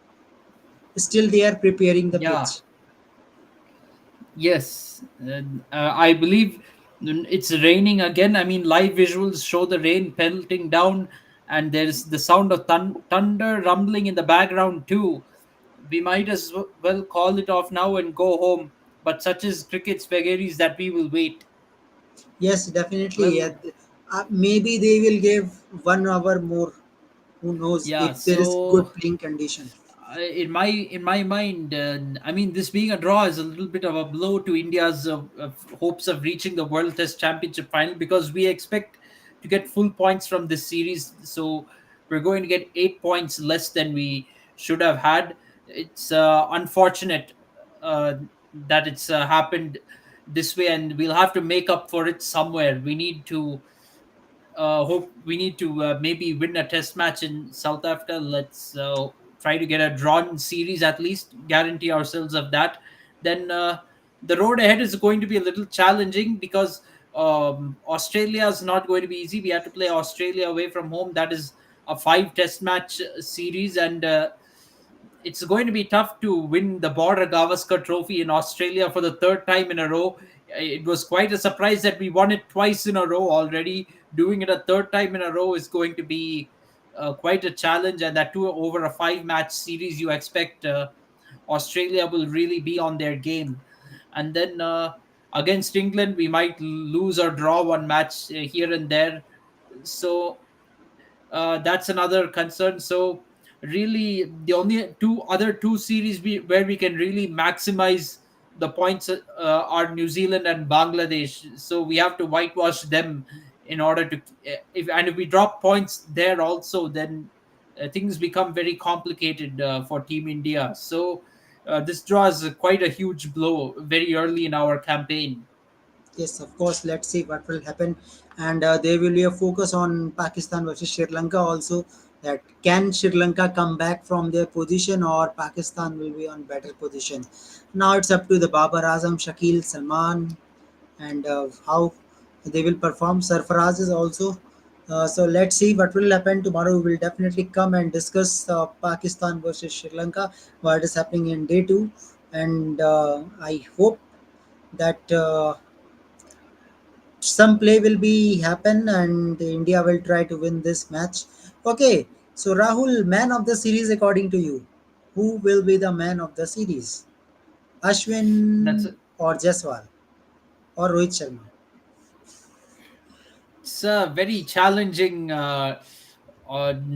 Still they are preparing the Yeah. pitch. Yes, I believe it's raining again. I mean, live visuals show the rain pelting down, and there's the sound of thunder rumbling in the background too. We might as well call it off now and go home. But such is cricket's vagaries that we will wait. Yes, definitely. Yeah. Well, Maybe they will give 1 hour more. Who knows yeah. if there is good So playing condition. in my mind, I mean, this being a draw is a little bit of a blow to India's hopes of reaching the World Test Championship final because we expect to get full points from this series. So we're going to get 8 points less than we should have had. It's unfortunate that it's happened this way, and we'll have to make up for it somewhere. We need to maybe win a test match in South Africa. Let's try to get a drawn series at least, guarantee ourselves of that. Then the road ahead is going to be a little challenging because Australia is not going to be easy. We have to play Australia away from home. That is a five test match series, and it's going to be tough to win the Border Gavaskar Trophy in Australia for the third time in a row. It was quite a surprise that we won it twice in a row already. Doing it a third time in a row is going to be quite a challenge, and that too over a five-match series. You expect Australia will really be on their game. And then against England, we might lose or draw one match here and there. So that's another concern. So really, the only two series where we can really maximize the points are New Zealand and Bangladesh. So we have to whitewash them in order to if we drop points there also, then things become very complicated for Team India. So this draws quite a huge blow very early in our campaign. Yes, of course. Let's see what will happen, and there will be a focus on Pakistan versus Sri Lanka also. That can Sri Lanka come back from their position, or Pakistan will be on better position. Now it's up to the Babar Azam, Shakil, Salman, and how they will perform. Sarfaraz is also. So let's see what will happen tomorrow. We will definitely come and discuss Pakistan versus Sri Lanka, what is happening in day two, and I hope that. Some play will be happen and India will try to win this match. Okay, so Rahul, man of the series according to you, who will be the man of the series? That's Ashwin or Jaiswal or Rohit Sharma? It's a very challenging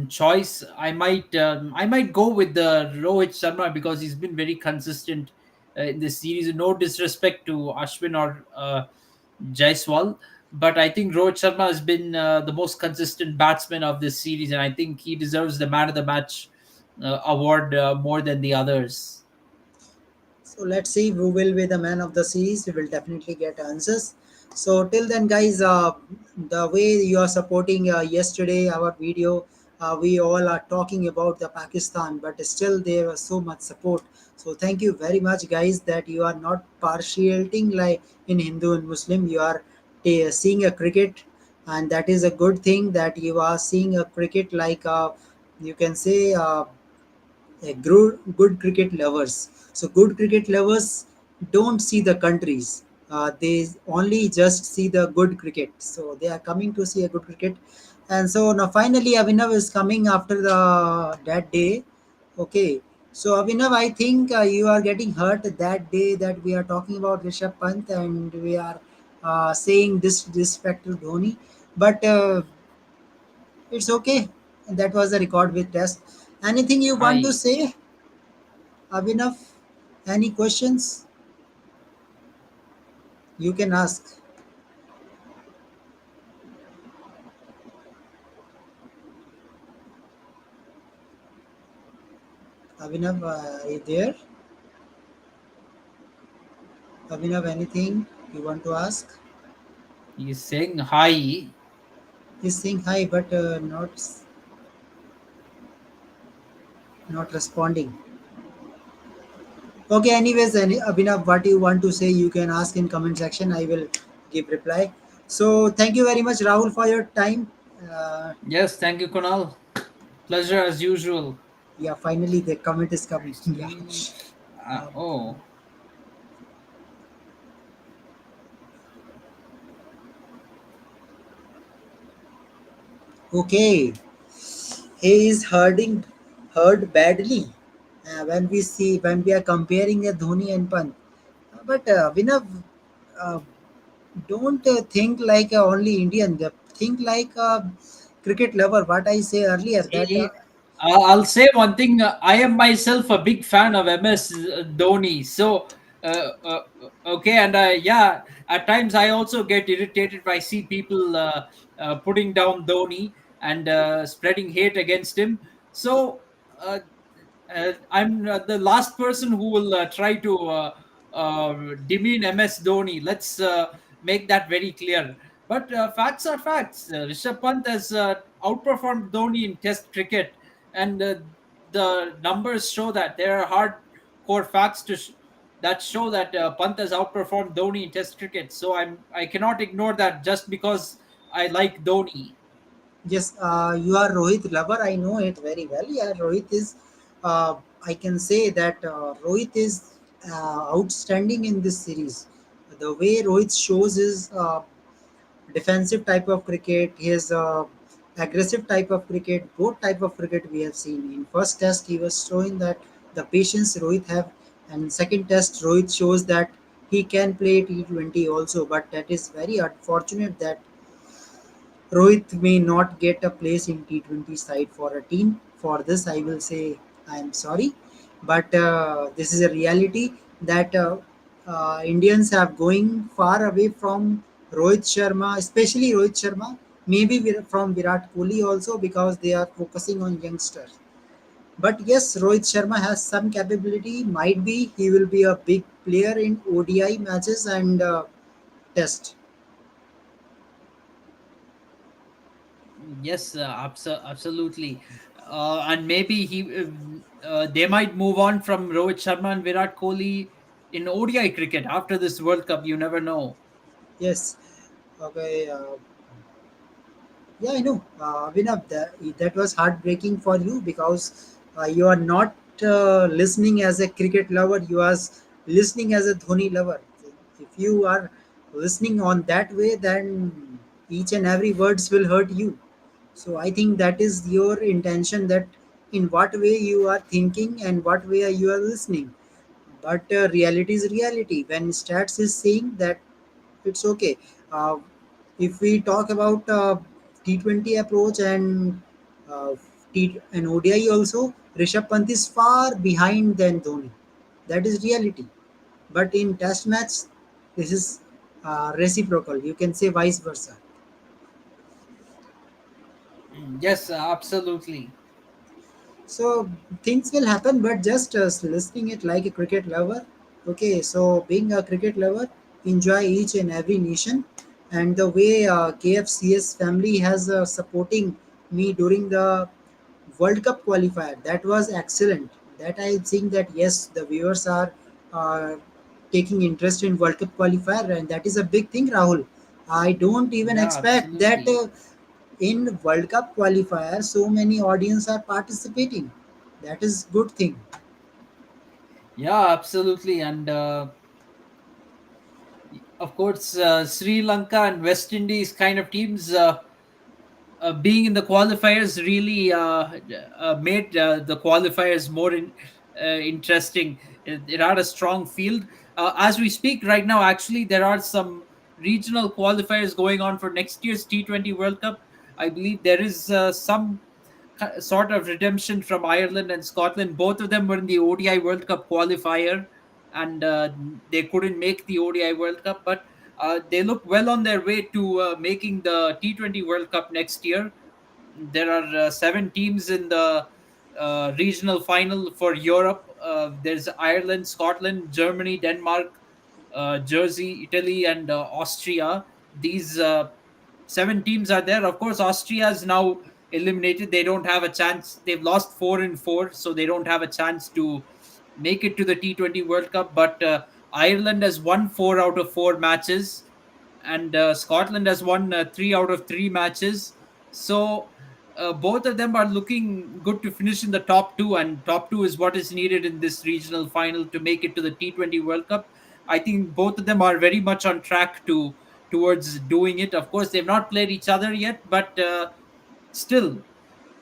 choice. I might go with the Rohit Sharma because he's been very consistent in this series. No disrespect to Ashwin or Jaiswal, but I think Rohit Sharma has been the most consistent batsman of this series, and I think he deserves the man of the match award more than the others. So let's see who will be the man of the series. We will definitely get answers. So till then, guys, the way you are supporting yesterday our video, we all are talking about the Pakistan, but still there was so much support. So thank you very much, guys, that you are not partiating like in Hindu and Muslim. You are seeing a cricket, and that is a good thing that you are seeing a cricket like you can say. Good cricket lovers. So good cricket lovers don't see the countries. They only just see the good cricket. So they are coming to see a good cricket. And so now finally Abhinav is coming after the that day. Okay. So Abhinav, I think you are getting hurt that day that we are talking about Rishabh Pant and we are saying this disrespect to Dhoni. But it's okay. That was a record with test. Anything you want to Hi. say? Abhinav, any questions you can ask? Abhinav, are you there? Abhinav, anything you want to ask? He's saying hi. He's saying hi, but not responding. Okay, anyways, Abhinav, what you want to say, you can ask in comment section. I will give reply. So thank you very much, Rahul, for your time. Uh, Yes, thank you, Kunal. Pleasure as usual. yeah, finally the comment is coming. Nice to Yeah. meet. Um, Oh, okay. He is hurt badly when we are comparing a Dhoni and Pant. But Vinav, uh, don't think like only Indian. Think like a cricket lover. What I say earlier that see, I'll say one thing. I am myself a big fan of MS Dhoni. So, okay, and yeah, at times I also get irritated by see people putting down Dhoni and spreading hate against him. So, uh, I'm the last person who will try to demean MS Dhoni. Let's make that very clear. But facts are facts. Rishabh Pant has outperformed Dhoni in Test cricket, and the numbers show that there are hardcore facts that show that Pant has outperformed Dhoni in Test cricket. So I cannot ignore that just because I like Dhoni. yes, you are Rohit lover. I know it very well. Yeah, Rohit is. I can say that Rohit is outstanding in this series. The way Rohit shows his defensive type of cricket, his aggressive type of cricket, both type of cricket we have seen. In first test, he was showing that the patience Rohit have. And second test, Rohit shows that he can play T20 also, but that is very unfortunate that Rohit may not get a place in T20 side for a team. For this, I will say I am sorry, but this is a reality that Indians have going far away from Rohit Sharma, especially Rohit Sharma. Maybe from Virat Kohli also because they are focusing on youngsters. But yes, Rohit Sharma has some capability. Might be he will be a big player in ODI matches and Test. Yes, absolutely. And maybe they might move on from Rohit Sharma and Virat Kohli in ODI cricket after this World Cup. You never know. Yes. Okay. Yeah, I know. Abhinav, that was heartbreaking for you because you are not listening as a cricket lover. You are listening as a Dhoni lover. If you are listening on that way, then each and every words will hurt you. So I think that is your intention. That in what way you are thinking and what way you are listening. But reality is reality. When stats is saying that it's okay. Uh, if we talk about T20 approach and and ODI also, Rishabh Pant is far behind than Dhoni. That is reality. But in Test match, this is reciprocal. You can say vice versa. Yes, absolutely. So things will happen, but just listening it like a cricket lover. Okay, so being a cricket lover, enjoy each and every nation, and the way KFCS family has supporting me during the World Cup qualifier, that was excellent. That I think that yes, the viewers are uh, taking interest in World Cup qualifier, and that is a big thing, Rahul. I don't even Yeah, expect that absolutely. in World Cup qualifier so many audience are participating. That is good thing. Yeah, absolutely. And of course, Sri Lanka and West Indies kind of teams being in the qualifiers really made the qualifiers more interesting. It had a strong field. As we speak right now, actually, there are some regional qualifiers going on for next year's T20 World Cup. I believe there is some sort of redemption from Ireland and Scotland. Both of them were in the ODI World Cup qualifier, and they couldn't make the ODI World Cup, but they look well on their way to making the T20 World Cup next year. There are seven teams in the regional final for Europe. There's Ireland, Scotland, Germany, Denmark, Jersey, Italy, and Austria. These seven teams are there. Of course, Austria is now eliminated. They don't have a chance. They've lost 4-4, so they don't have a chance to make it to the T20 World Cup. But Ireland has won 4 out of 4 matches, and Scotland has won 3 out of 3 matches. So both of them are looking good to finish in the top two, and top two is what is needed in this regional final to make it to the T20 World Cup. I think both of them are very much on track towards doing it. Of course, they've not played each other yet, but still,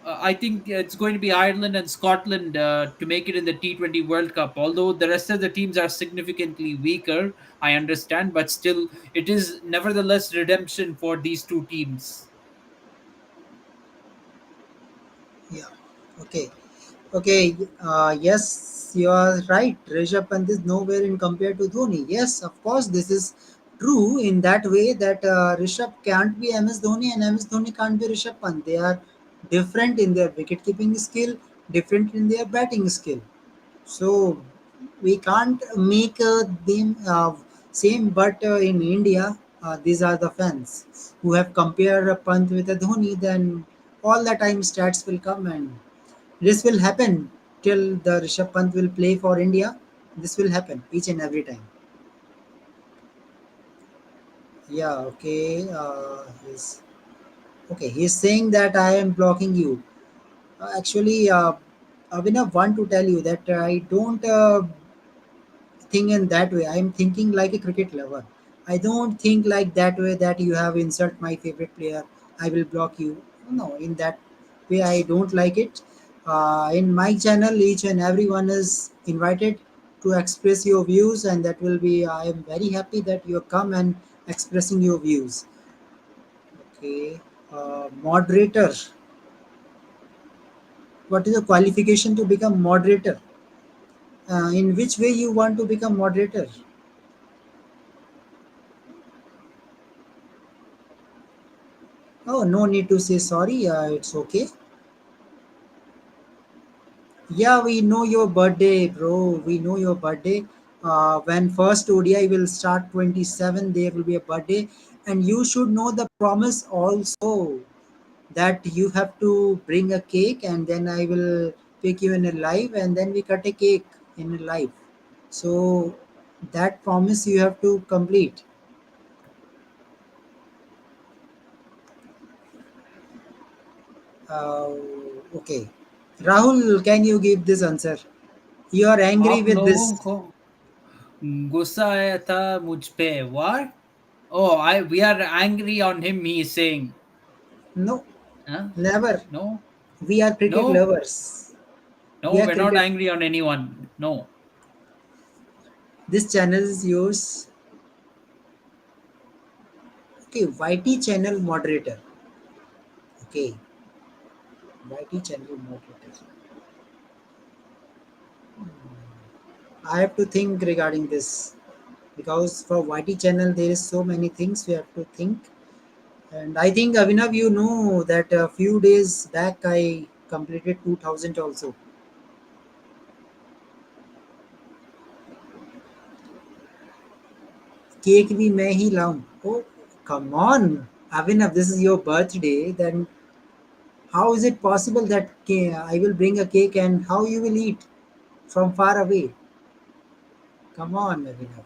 I think it's going to be Ireland and Scotland to make it in the T20 World Cup. Although the rest of the teams are significantly weaker, I understand, but still, it is nevertheless redemption for these two teams. Yeah. Okay. Okay. Yes, you are right. Rishabh Pant is nowhere in compared to Dhoni. Yes, of course, this is true in that way that Rishabh can't be MS Dhoni and MS Dhoni can't be Rishabh Pant. They are different in their wicket keeping skill, different in their batting skill. So we can't make them same. But in India, these are the fans who have compared a Pant with a Dhoni. Then all the time stats will come and this will happen till the Rishabh Pant will play for India. This will happen each and every time. Yeah. Okay. Okay. He's saying that I am blocking you. Actually, Abhinav, want to tell you that I don't think in that way. I'm thinking like a cricket lover. I don't think like that way that you have insult my favorite player. I will block you. No, in that way I don't like it. In my channel, each and everyone is invited. to express your views, and that will be, I am very happy that you come and expressing your views. Okay. Moderator. What is the qualification to become moderator? In which way you want to become moderator? Oh, no need to say sorry. It's okay. Yeah, we know your birthday, bro. We know your birthday. When first ODI will start 27, there will be a birthday, and you should know the promise also that you have to bring a cake, and then I will pick you in a live, and then we cut a cake in a live. So that promise you have to complete. Uh, okay, Rahul, can you give this answer? You are angry आप with लोगों this? को गुस्सा आया था मुझ पे. What? Oh, I we are angry on him. He is saying, No, huh? never. No, We are cricket no, lovers. We no. are We're not cricket. angry on anyone. No, This channel is yours. Okay, YT channel moderator. Okay, YT channel moderator. I have to think regarding this because for YT channel there is so many things we have to think. And I think Avinav, you know that a few days back I completed 2000 also. Cake भी मैं ही लाऊं. Oh, come on, Avinav, this is your birthday. Then how is it possible that I will bring a cake and how you will eat from far away? Come on, Avinav.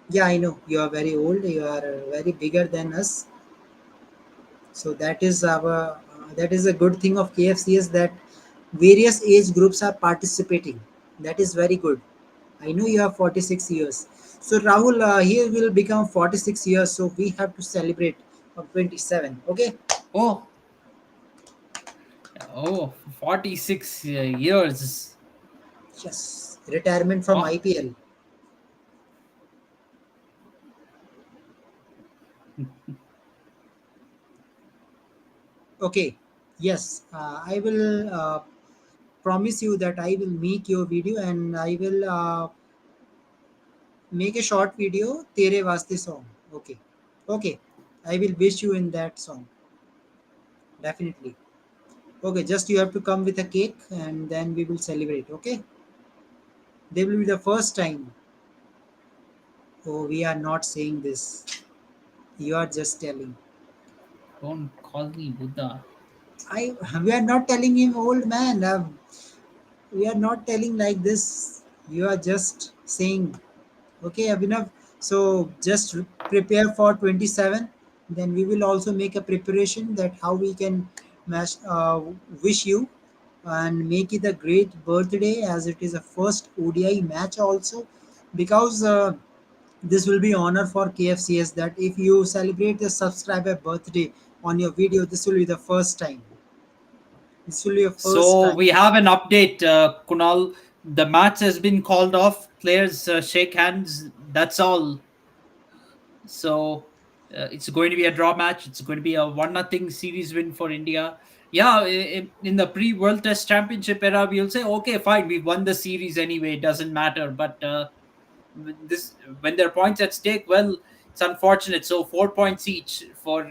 Yeah, I know you are very old. You are very bigger than us. So that is a good thing of KFC is that various age groups are participating. That is very good. I know you have 46 years. So Rahul, here will become 46 years. So we have to celebrate of 27. Okay. oh, oh, 46 years. Yes. Retirement from Wow. IPL. Okay. Yes. I will promise you that I will make your video and I will make a short video tere vaste song. Okay. Okay, I will wish you in that song. Definitely. Okay, just you have to come with a cake and then we will celebrate. Okay, they will be the first time. Oh, we are not saying this, you are just telling. Don't call me Buddha. I We are not telling him old man. We are not telling like this. You are just saying. Okay, Abhinav. So just prepare for 27. Then we will also make a preparation that how we can mash, wish you and make it a great birthday as it is a first ODI match also because this will be honor for KFCS that if you celebrate the subscriber birthday on your video, this will be the first time. This will be a first So time. we have an update, Kunal. The match has been called off. Players shake hands. That's all. So it's going to be a draw match. It's going to be a 1-0 series win for India. Yeah, in the pre World Test Championship era, we'll say, okay, fine, we won the series anyway. It doesn't matter. But this when there are points at stake, well, it's unfortunate. So 4 points each for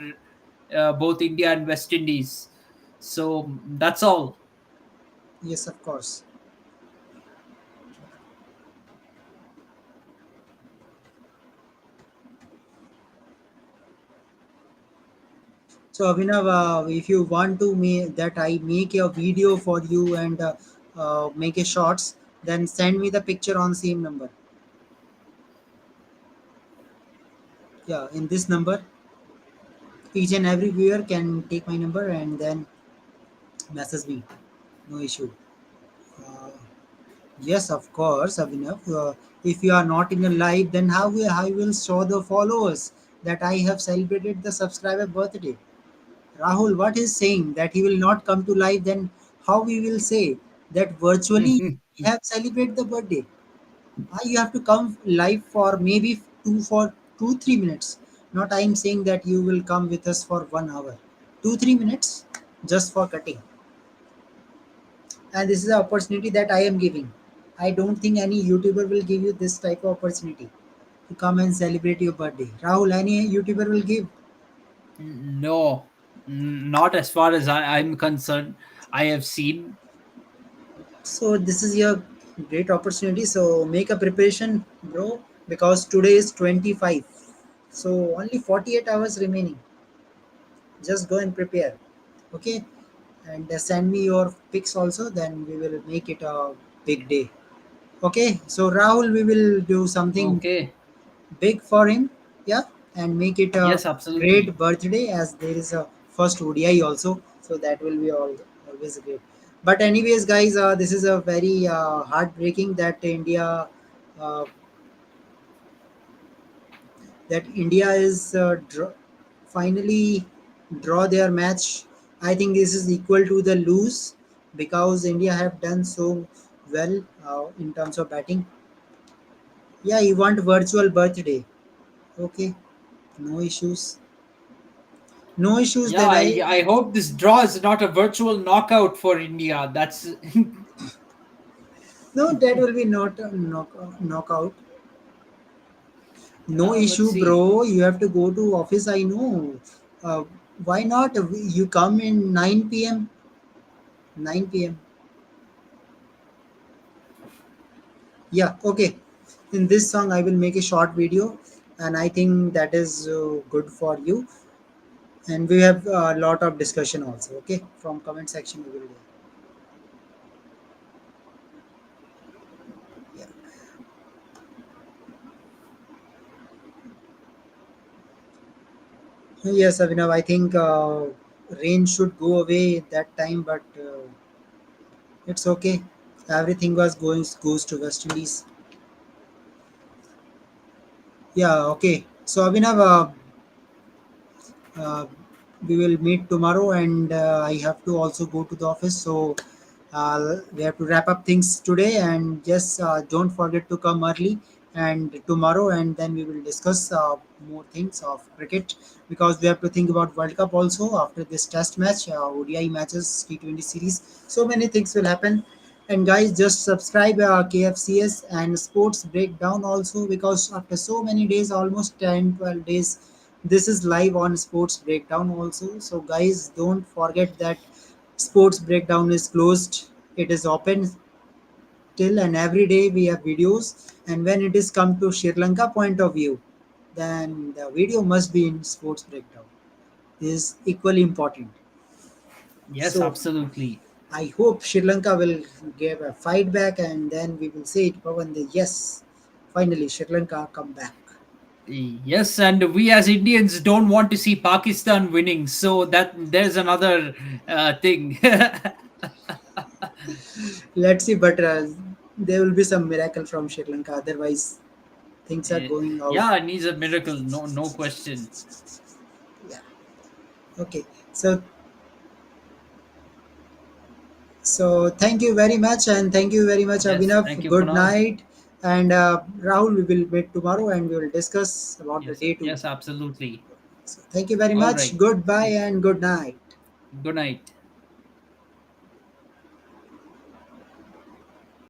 both India and West Indies. So that's all. Yes, of course. So Abhinav, if you want to make that I make a video for you and make a shots, then send me the picture on same number. Yeah, in this number, each and every viewer can take my number and then message me. No issue. Uh, yes, of course, Abhinav. If you are not in a live, then how will show the followers that I have celebrated the subscriber birthday? Rahul, what is saying that he will not come to live? Then how we will say that virtually have celebrate the birthday. You have to come live for maybe 2 3 minutes. Not I am saying that you will come with us for 1 hour. 2 3 minutes just for cutting. And this is the opportunity that I am giving. I don't think any YouTuber will give you this type of opportunity to come and celebrate your birthday. Rahul, any YouTuber will give. No, not as far as I'm concerned. I have seen. So this is your great opportunity. So make a preparation, bro, because today is 25. So only 48 hours remaining. Just go and prepare. Okay, and send me your pics also. Then we will make it a big day. Okay, so Rahul, we will do something Okay. big for him, yeah, and make it a Yes, absolutely. great birthday as there is a first ODI also, so that will be always great. But anyways, guys, this is a very heartbreaking uh, that India is finally draw their match. I think this is equal to the lose because India have done so well in terms of batting. Yeah, you want virtual birthday? Okay, no issues. No issues. Yeah, Then I hope this draw is not a virtual knockout for India. That's no, that will be not a knockout. No let's issue, see. bro. You have to go to office. I know. Uh, why not? You come in 9 p.m. 9 p.m. Yeah, okay. In this song, I will make a short video, and I think that is good for you. And we have a lot of discussion also. Okay, from comment section we will do. Yeah. Yes, Abhinav. I think rain should go away at that time, but it's okay. Everything was going goes to West Indies. Yeah, okay. So Abhinav, uh, we will meet tomorrow, and I have to also go to the office. So we have to wrap up things today, and just don't forget to come early and tomorrow, and then we will discuss more things of cricket because we have to think about World Cup also after this Test match, ODI matches, T20 series. So many things will happen. And guys, just subscribe KFCS and Sports Breakdown also because after so many days, almost 10 12 days, this is live on Sports Breakdown also. So guys, don't forget that Sports Breakdown is closed. It is open till and every day we have videos. And when it is come to Sri Lanka point of view, then the video must be in Sports Breakdown. Is equally important. Yes, So absolutely. I hope Sri Lanka will give a fight back, and then we will say it, Pawan, that yes, finally Sri Lanka come back. Yes, and we as Indians don't want to see Pakistan winning, so that there's another thing. Let's see, but there will be some miracle from Sri Lanka. Otherwise, things are going out. Yeah, it needs a miracle, no question. Yeah. Okay. So thank you very much, and thank you very much, Yes, Abhinav. thank you for Good now. night, and Rahul. We will meet tomorrow, and we will discuss about the Yes, day too. yes, absolutely. So thank you very All much. right. Goodbye Thank. and good night. Good night.